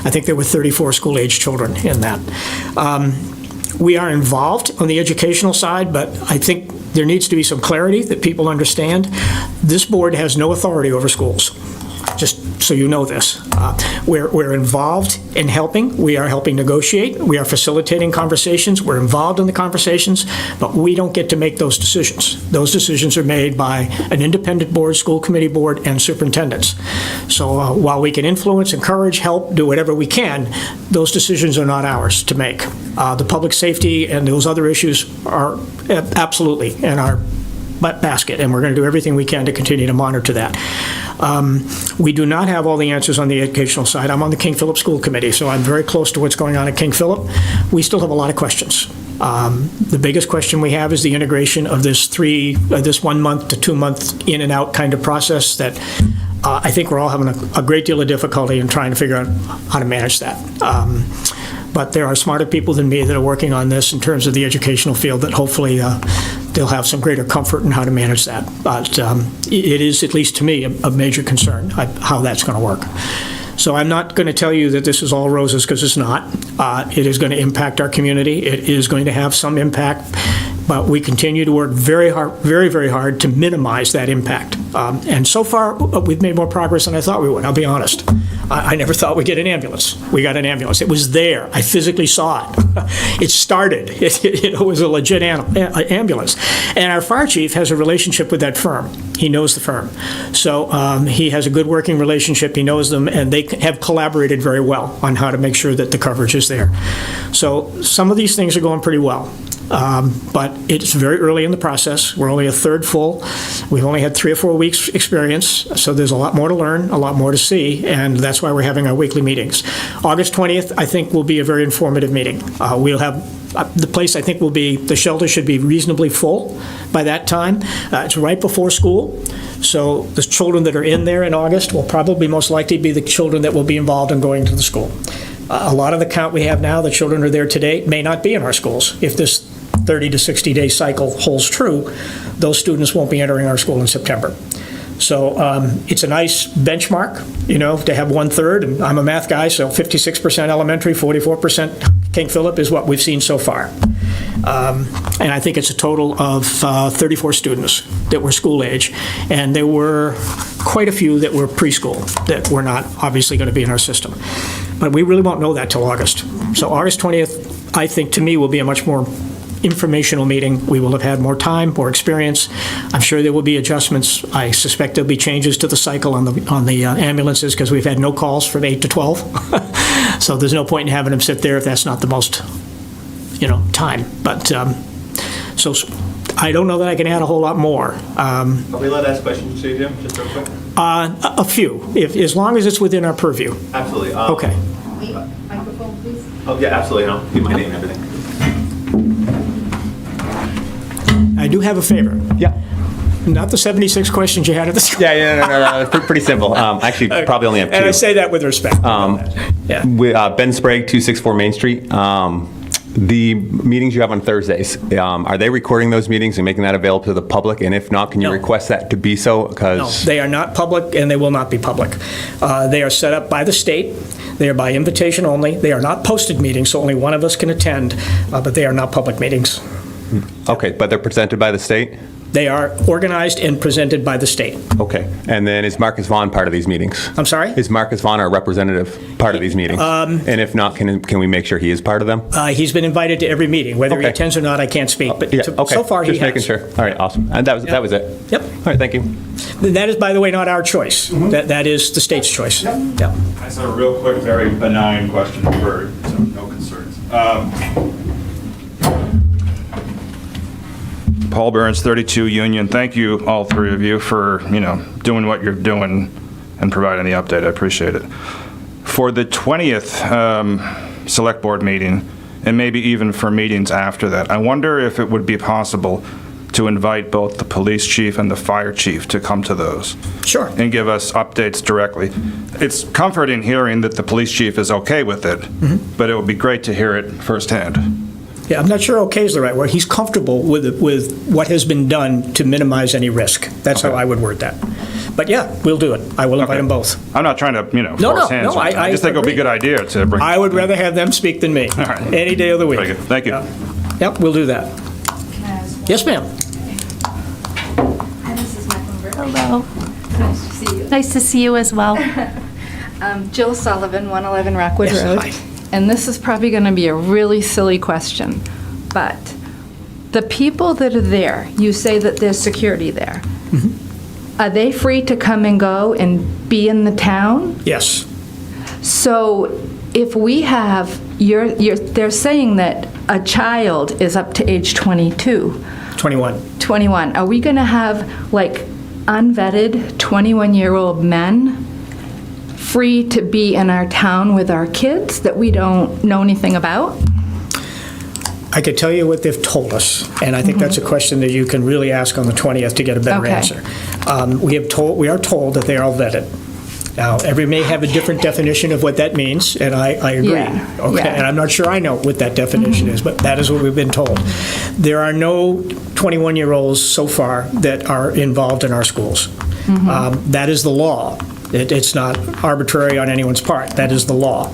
I think there were 34 school-age children in that. We are involved on the educational side, but I think there needs to be some clarity that people understand. This board has no authority over schools, just so you know this. We're involved in helping. We are helping negotiate. We are facilitating conversations. We're involved in the conversations, but we don't get to make those decisions. Those decisions are made by an independent board, school committee board, and superintendents. So while we can influence, encourage, help, do whatever we can, those decisions are not ours to make. The public safety and those other issues are absolutely in our basket, and we're going to do everything we can to continue to monitor that. We do not have all the answers on the educational side. I'm on the King Philip School Committee, so I'm very close to what's going on at King Philip. We still have a lot of questions. The biggest question we have is the integration of this 1 month to 2 month in and out kind of process that I think we're all having a great deal of difficulty in trying to figure out how to manage that. But there are smarter people than me that are working on this in terms of the educational field that hopefully they'll have some greater comfort in how to manage that. But it is, at least to me, a major concern how that's going to work. So I'm not going to tell you that this is all roses, because it's not. It is going to impact our community. It is going to have some impact, but we continue to work very hard, very, very hard to minimize that impact. And so far, we've made more progress than I thought we would, I'll be honest. I never thought we'd get an ambulance. We got an ambulance. It was there. I physically saw it. It started. It was a legit ambulance. And our fire chief has a relationship with that firm. He knows the firm. So he has a good working relationship. He knows them, and they have collaborated very well on how to make sure that the coverage is there. So some of these things are going pretty well. But it's very early in the process. We're only a third full. We've only had 3 or 4 weeks experience, so there's a lot more to learn, a lot more to see, and that's why we're having our weekly meetings. August 20th, I think, will be a very informative meeting. We'll have the place, I think, will be, the shelter should be reasonably full by that time. It's right before school, so the children that are in there in August will probably most likely be the children that will be involved in going to the school. A lot of the count we have now, the children who are there today, may not be in our schools. If this 30 to 60 day cycle holds true, those students won't be entering our school in September. So it's a nice benchmark, to have 1/3, and I'm a math guy, so 56% elementary, 44% King Philip is what we've seen so far. And I think it's a total of 34 students that were school age, and there were quite a few that were preschool that were not obviously going to be in our system. But we really won't know that till August. So August 20th, I think, to me, will be a much more informational meeting. We will have had more time, more experience. I'm sure there will be adjustments. I suspect there'll be changes to the cycle on the ambulances, because we've had no calls from 8 to 12. So there's no point in having them sit there if that's not the most, time. But so I don't know that I can add a whole lot more. Are we allowed to ask questions to you, Jim, just real quick? A few, as long as it's within our purview. Absolutely. Okay. Microphone, please. Oh, yeah, absolutely. And I'll give my name and everything. I do have a favor. Yeah. Not the 76 questions you had at the school. Yeah, no. Pretty simple. Actually, probably only have 2. And I say that with respect. Yeah. Ben Sprague, 264 Main Street. The meetings you have on Thursdays, are they recording those meetings and making that available to the public? And if not, can you No. request that to be so? No, they are not public, and they will not be public. They are set up by the state. They are by invitation only. They are not posted meetings, so only one of us can attend, but they are not public meetings. Okay, but they're presented by the state? They are organized and presented by the state. Okay. And then is Marcus Vaughn part of these meetings? I'm sorry? Is Marcus Vaughn our representative part of these meetings? And if not, can we make sure he is part of them? He's been invited to every meeting. Whether he Okay. attends or not, I can't speak, but Yeah, okay. so far he has. Just making sure. All right, awesome. And that was it? Yep. All right, thank you. That is, by the way, not our choice. That is the state's choice. Yep. I just have a real quick, very benign question for so no concerns. Paul Burns, 32 Union. Thank you, all 3 of you, for doing what you're doing and providing the update. I appreciate it. For the 20th select board meeting, and maybe even for meetings after that, I wonder if it would be possible to invite both the police chief and the fire chief to come to those. Sure. And give us updates directly. It's comforting hearing that the police chief is okay with it, but it would be great to hear it firsthand. Yeah, I'm not sure okay is the right word. He's comfortable with what has been done to minimize any risk. That's how I would word that. But yeah, we'll do it. I will invite them both. I'm not trying to, force hands. I just think it would be a good idea to bring. I would rather have them speak than me. All right. Any day of the week. Very good. Thank you. Yep, we'll do that. Yes, ma'am. Hi, Mrs. Mecklenburg. Hello. Nice to see you. Nice to see you as well. Jill Sullivan, 111 Rockwood Yes, Road. hi. And this is probably going to be a really silly question, but the people that are there, you say that there's security there. Are they free to come and go and be in the town? Yes. So if we have, they're saying that a child is up to age 22. 21. 21. Are we going to have like unvetted 21-year-old men free to be in our town with our kids that we don't know anything about? I could tell you what they've told us, and I think that's a question that you can really ask on the 20th to get a better Okay. answer. We are told that they are all vetted. Now, every may have a different definition of what that means, and I agree. Yeah, Okay, yeah. and I'm not sure I know what that definition is, but that is what we've been told. There are no 21-year-olds so far that are involved in our schools. That is the law. It's not arbitrary on anyone's part. That is the law.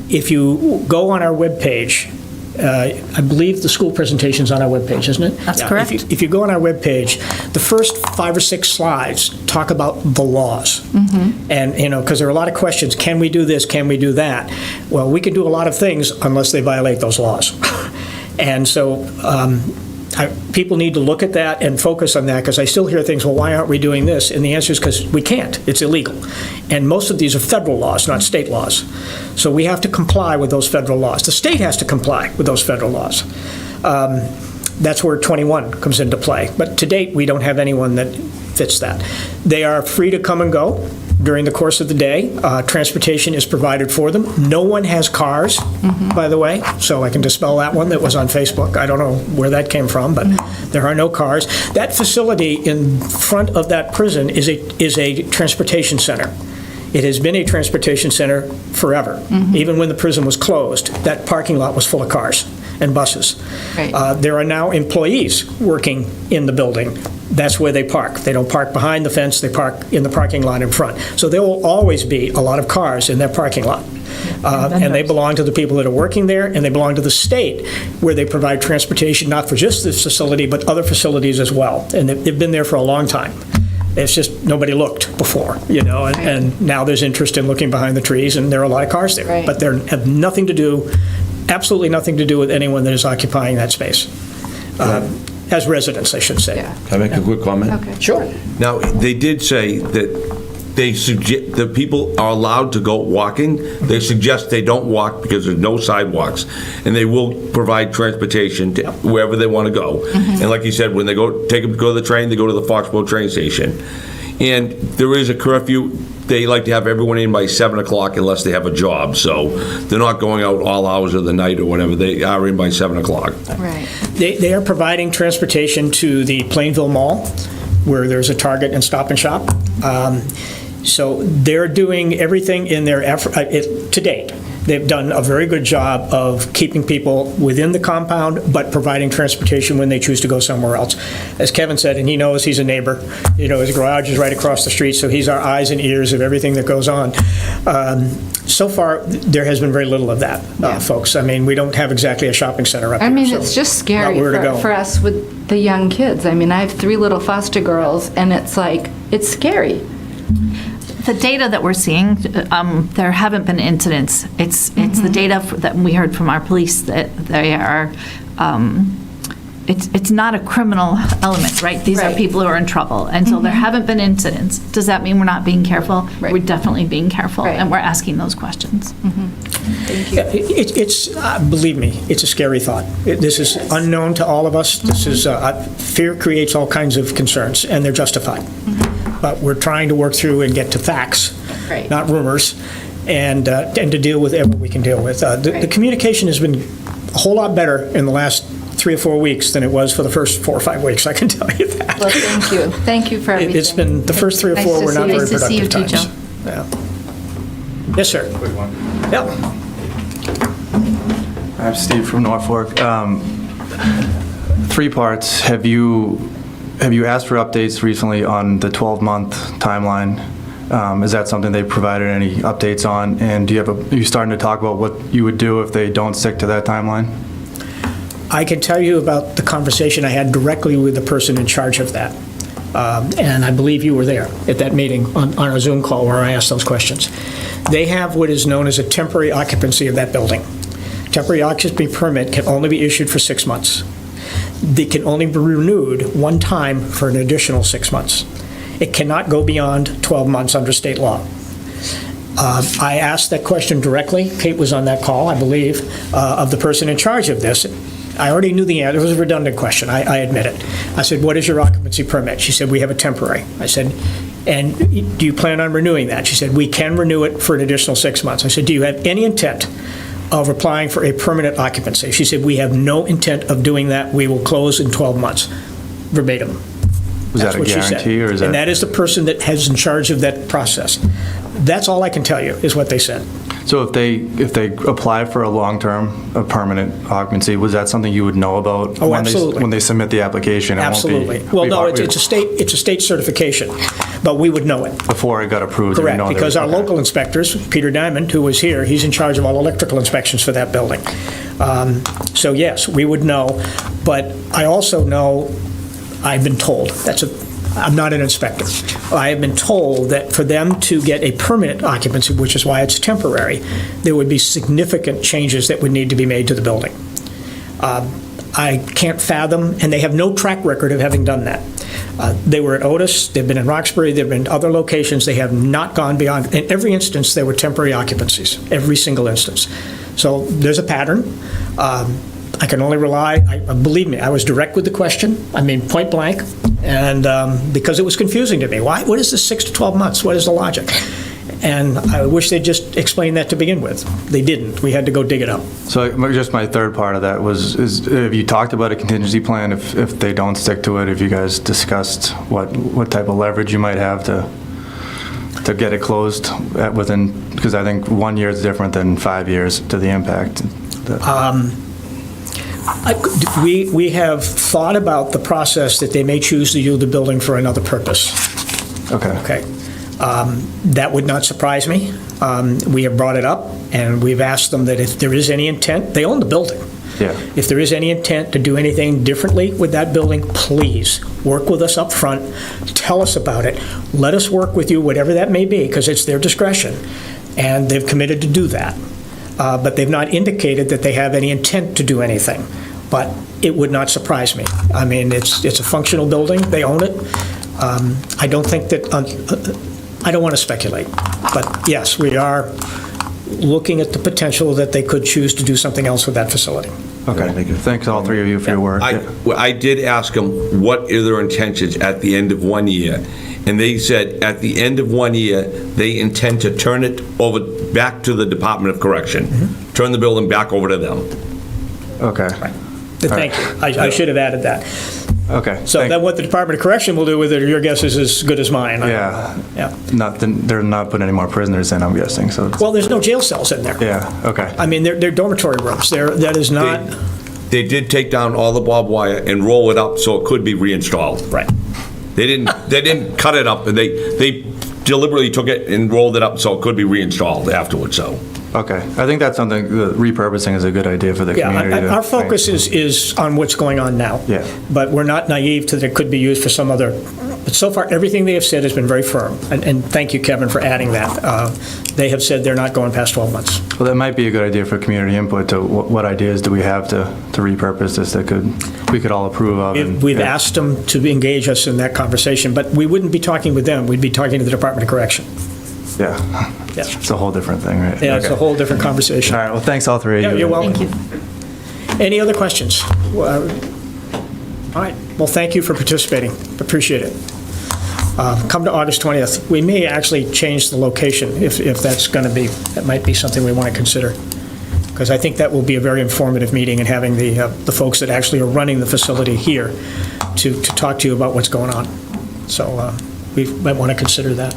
If you go on our webpage, I believe the school presentation's on our webpage, isn't it? That's Yeah. correct. If you go on our webpage, the first 5 or 6 slides talk about the laws. And, because there are a lot of questions, can we do this, can we do that? Well, we can do a lot of things unless they violate those laws. And so people need to look at that and focus on that, because I still hear things, well, why aren't we doing this? And the answer is because we can't. It's illegal. And most of these are federal laws, not state laws. So we have to comply with those federal laws. The state has to comply with those federal laws. That's where 21 comes into play. But to date, we don't have anyone that fits that. They are free to come and go during the course of the day. Transportation is provided for them. No one has cars, by the way, so I can dispel that one that was on Facebook. I don't know where that came from, but there are no cars. That facility in front of that prison is a transportation center. It has been a transportation center forever. Even when the prison was closed, that parking lot was full of cars and buses. Right. There are now employees working in the building. That's where they park. They don't park behind the fence, they park in the parking lot in front. So there will always be a lot of cars in that parking lot. And they belong to the people that are working there, and they belong to the state, where they provide transportation, not for just this facility, but other facilities as well. And they've been there for a long time. It's just nobody looked before, and now there's interest in looking behind the trees, and there are a lot of cars there. Right. But they have nothing to do, absolutely nothing to do with anyone that is occupying that space. As residents, I should say. Yeah. Can I make a quick comment? Okay. Sure. Now, they did say that they suggest the people are allowed to go walking. They suggest they don't walk because there's no sidewalks, and they will provide transportation to wherever they want to go. And like you said, when they go to go to the train, they go to the Foxborough train station. And there is a curfew. They like to have everyone in by 7 o'clock unless they have a job. So they're not going out all hours of the night or whatever. They are in by 7 o'clock. Right. They are providing transportation to the Plainville Mall, where there's a Target and Stop and Shop. So they're doing everything in their effort to date. They've done a very good job of keeping people within the compound, but providing transportation when they choose to go somewhere else. As Kevin said, and he knows, he's a neighbor, his garage is right across the street, so he's our eyes and ears of everything that goes on. So far, there has been very little of that, folks. I mean, we don't have exactly a shopping center up here. I mean, so it's just scary not where to go. for us with the young kids. I mean, I have 3 little foster girls, and it's like, it's scary. The data that we're seeing, there haven't been incidents. It's the data that we heard from our police that they are, it's not a criminal element, right? These are Right. people who are in trouble, and so there haven't been incidents. Does that mean we're not being careful? Right. We're definitely being careful, Right. and we're asking those questions. Thank you. It's believe me, it's a scary thought. This is unknown to all of us. This is fear creates all kinds of concerns, and they're justified. But we're trying to work through and get to facts, Right. not rumors, and to deal with whatever we can deal with. The communication has been a whole lot better in the last 3 or 4 weeks than it was for the first 4 or 5 weeks. I can tell you that. Well, thank you. Thank you for everything. It's been the first 3 or Nice 4 to were see not you. very Nice to see you productive too, times. Yeah. Yes, sir. Quick one. Yep. I'm Steve from Norfolk. 3 parts. Have you asked for updates recently on the 12-month timeline? Is that something they provided any updates on? And are you starting to talk about what you would do if they don't stick to that timeline? I can tell you about the conversation I had directly with the person in charge of that. And I believe you were there at that meeting on a Zoom call where I asked those questions. They have what is known as a temporary occupancy of that building. Temporary occupancy permit can only be issued for 6 months. They can only be renewed one time for an additional 6 months. It cannot go beyond 12 months under state law. I asked that question directly. Kate was on that call, I believe, of the person in charge of this. I already knew the answer. It was a redundant question, I admit it. I said, what is your occupancy permit? She said, we have a temporary. I said, and do you plan on renewing that? She said, we can renew it for an additional 6 months. I said, do you have any intent of applying for a permanent occupancy? She said, we have no intent of doing that. We will close in 12 months. Verbatim. Was That's that a what she said. guarantee, or is And that? that is the person that has in charge of that process. That's all I can tell you, is what they said. So if they apply for a long-term, a permanent occupancy, was that something you would know about? Oh, absolutely. When they submit the application? It won't be- Absolutely. Well, no, it's a state certification, but we would know it. Before it got approved? you would Correct, know there because was- our okay. local inspectors, Peter Diamond, who was here, he's in charge of all electrical inspections for that building. So yes, we would know, but I also know, I've been told, I'm not an inspector. I have been told that for them to get a permanent occupancy, which is why it's temporary, there would be significant changes that would need to be made to the building. I can't fathom, and they have no track record of having done that. They were at Otis, they've been in Roxbury, they've been in other locations, they have not gone beyond, in every instance, there were temporary occupancies, every single instance. So there's a pattern. I can only rely, believe me, I was direct with the question, I mean, point blank, and because it was confusing to me. What is this 6 to 12 months? What is the logic? And I wish they'd just explained that to begin with. They didn't. We had to go dig it up. So just my third part of that is have you talked about a contingency plan if they don't stick to it? Have you guys discussed what type of leverage you might have to get it closed within, because I think 1 year is different than 5 years to the impact? We have thought about the process that they may choose to use the building for another purpose. Okay. That would not surprise me. We have brought it up, and we've asked them that if there is any intent, they own the building. Yeah. If there is any intent to do anything differently with that building, please work with us up front. Tell us about it. Let us work with you, whatever that may be, because it's their discretion. And they've committed to do that. But they've not indicated that they have any intent to do anything. But it would not surprise me. I mean, it's a functional building. They own it. I don't think that, I don't want to speculate. But yes, we are looking at the potential that they could choose to do something else with that facility. Okay, thanks all three of you for your work. I did ask them, what are their intentions at the end of 1 year? And they said, at the end of 1 year, they intend to turn it over back to the Department of Correction. Turn the building back over to them. Okay. Thank you. I should have added that. Okay. So then what the Department of Correction will do with it, your guess is as good as mine. Yeah. Yeah. They're not putting any more prisoners in, I'm guessing, so. Well, there's no jail cells in there. Yeah, okay. I mean, they're dormitory rooms. That is not... They did take down all the barbed wire and roll it up so it could be reinstalled. Right. They didn't cut it up, and they deliberately took it and rolled it up so it could be reinstalled afterwards, so. Okay. I think that's something, repurposing is a good idea for the community. Yeah, our focus is on what's going on now. Yeah. But we're not naive to that it could be used for some other, but so far, everything they have said has been very firm. And thank you, Kevin, for adding that. They have said they're not going past 12 months. Well, that might be a good idea for community input to what ideas do we have to repurpose this that we could all approve of. We've asked them to engage us in that conversation, but we wouldn't be talking with them. We'd be talking to the Department of Correction. Yeah. It's a whole different thing, right? Yeah, it's a whole different conversation. All right, well, thanks all three of you. You're welcome. Thank you. Any other questions? All right. Well, thank you for participating. Appreciate it. Come to August 20th. We may actually change the location if that's going to be, that might be something we want to consider. Because I think that will be a very informative meeting, and having the folks that actually are running the facility here to talk to you about what's going on. So we might want to consider that.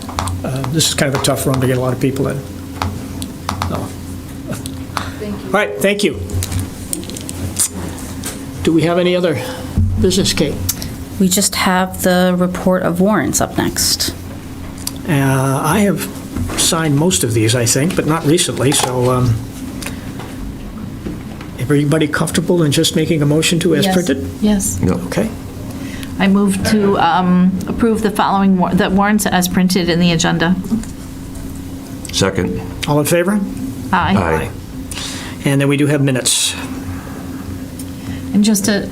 This is kind of a tough room to get a lot of people in. Thank you. All right, thank you. Do we have any other business, Kate? We just have the report of warrants up next. I have signed most of these, I think, but not recently, so everybody comfortable in just making a motion to as printed? Yes. Okay. I move to approve the following the warrants as printed in the agenda. Second. All in favor? Aye. And then we do have minutes. And just to,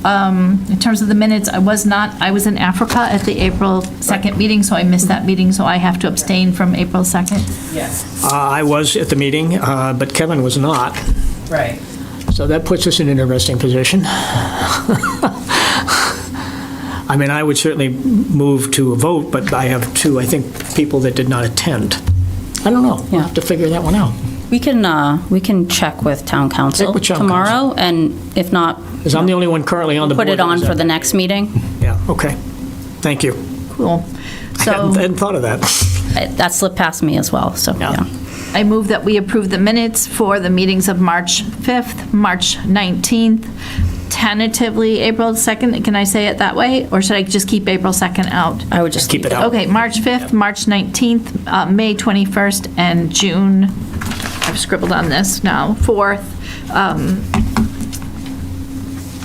in terms of the minutes, I was in Africa at the April 2nd meeting, so I missed that meeting, so I have to abstain from April 2nd. Yes. I was at the meeting, but Kevin was not. Right. So that puts us in an interesting position. I mean, I would certainly move to a vote, but I have two, I think, people that did not attend. I don't know. We'll have to figure that one out. We can check with town council tomorrow, and if not, because I'm the only one currently on the board. Put it on for the next meeting. Yeah, okay. Thank you. Cool. I So hadn't thought of that. That slipped past me as well, so, yeah. I move that we approve the minutes for the meetings of March 5th, March 19th, tentatively April 2nd. Can I say it that way? Or should I just keep April 2nd out? I would just Keep it out. Okay, March 5th, March 19th, May 21st, and June, I've scribbled on this now, 4th.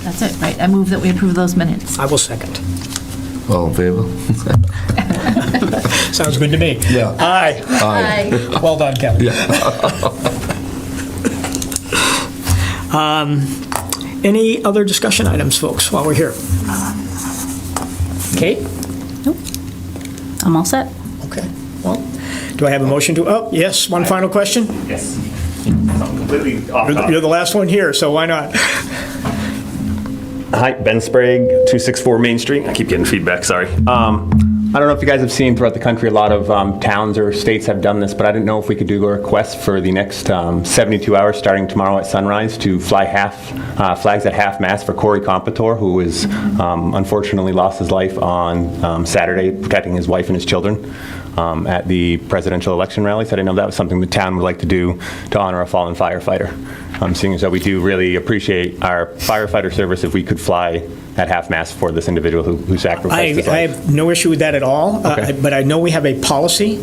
That's it, right? I move that we approve those minutes. I will second. All in favor? Sounds good to me. Yeah. Aye. Aye. Well done, Kevin. Any other discussion items, folks, while we're here? Kate? I'm all set. Okay. Well, do I have a motion to, oh, yes, one final question? Yes. I'm completely off You're the last one here, so why not? Hi, Ben Sprague, 264 Main Street. I keep getting feedback, sorry. I don't know if you guys have seen throughout the country, a lot of towns or states have done this, but I didn't know if we could do a request for the next 72 hours, starting tomorrow at sunrise, to fly flags at half-mast for Corey Competor, who was unfortunately lost his life on Saturday protecting his wife and his children at the presidential election rally. So I didn't know if that was something the town would like to do to honor a fallen firefighter. Seeing as though we do really appreciate our firefighter service, if we could fly at half-mast for this individual who sacrificed his life. I have no issue with that at all, Okay. but I know we have a policy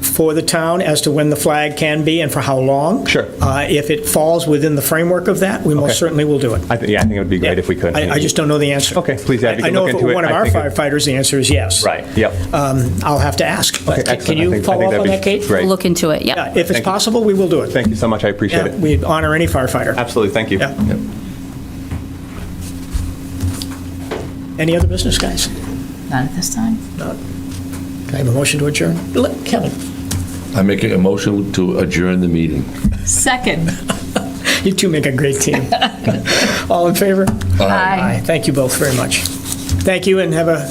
for the town as to when the flag can be and for how long. Sure. If it falls within the framework of that, we most certainly will do it. I think it would be great if we could. I just don't know the answer. Okay, please, yeah, if you I can know look if it into were it, one of I our think firefighters, the answer is yes. Right, yep. I'll have to ask. But Okay, excellent. can I you think follow up that'd on be that, Kate? great. Look into it, Yeah, if it's possible, we will do it. Thank you so much, I appreciate Yeah, it. we honor any firefighter. Absolutely, thank you. Yeah. Any other business, guys? Not at this time. Not. Can I have a motion to adjourn? Kevin? I make a motion to adjourn the meeting. Second. You two make a great team. All in favor? Aye. Thank you both very much. Thank you, and have a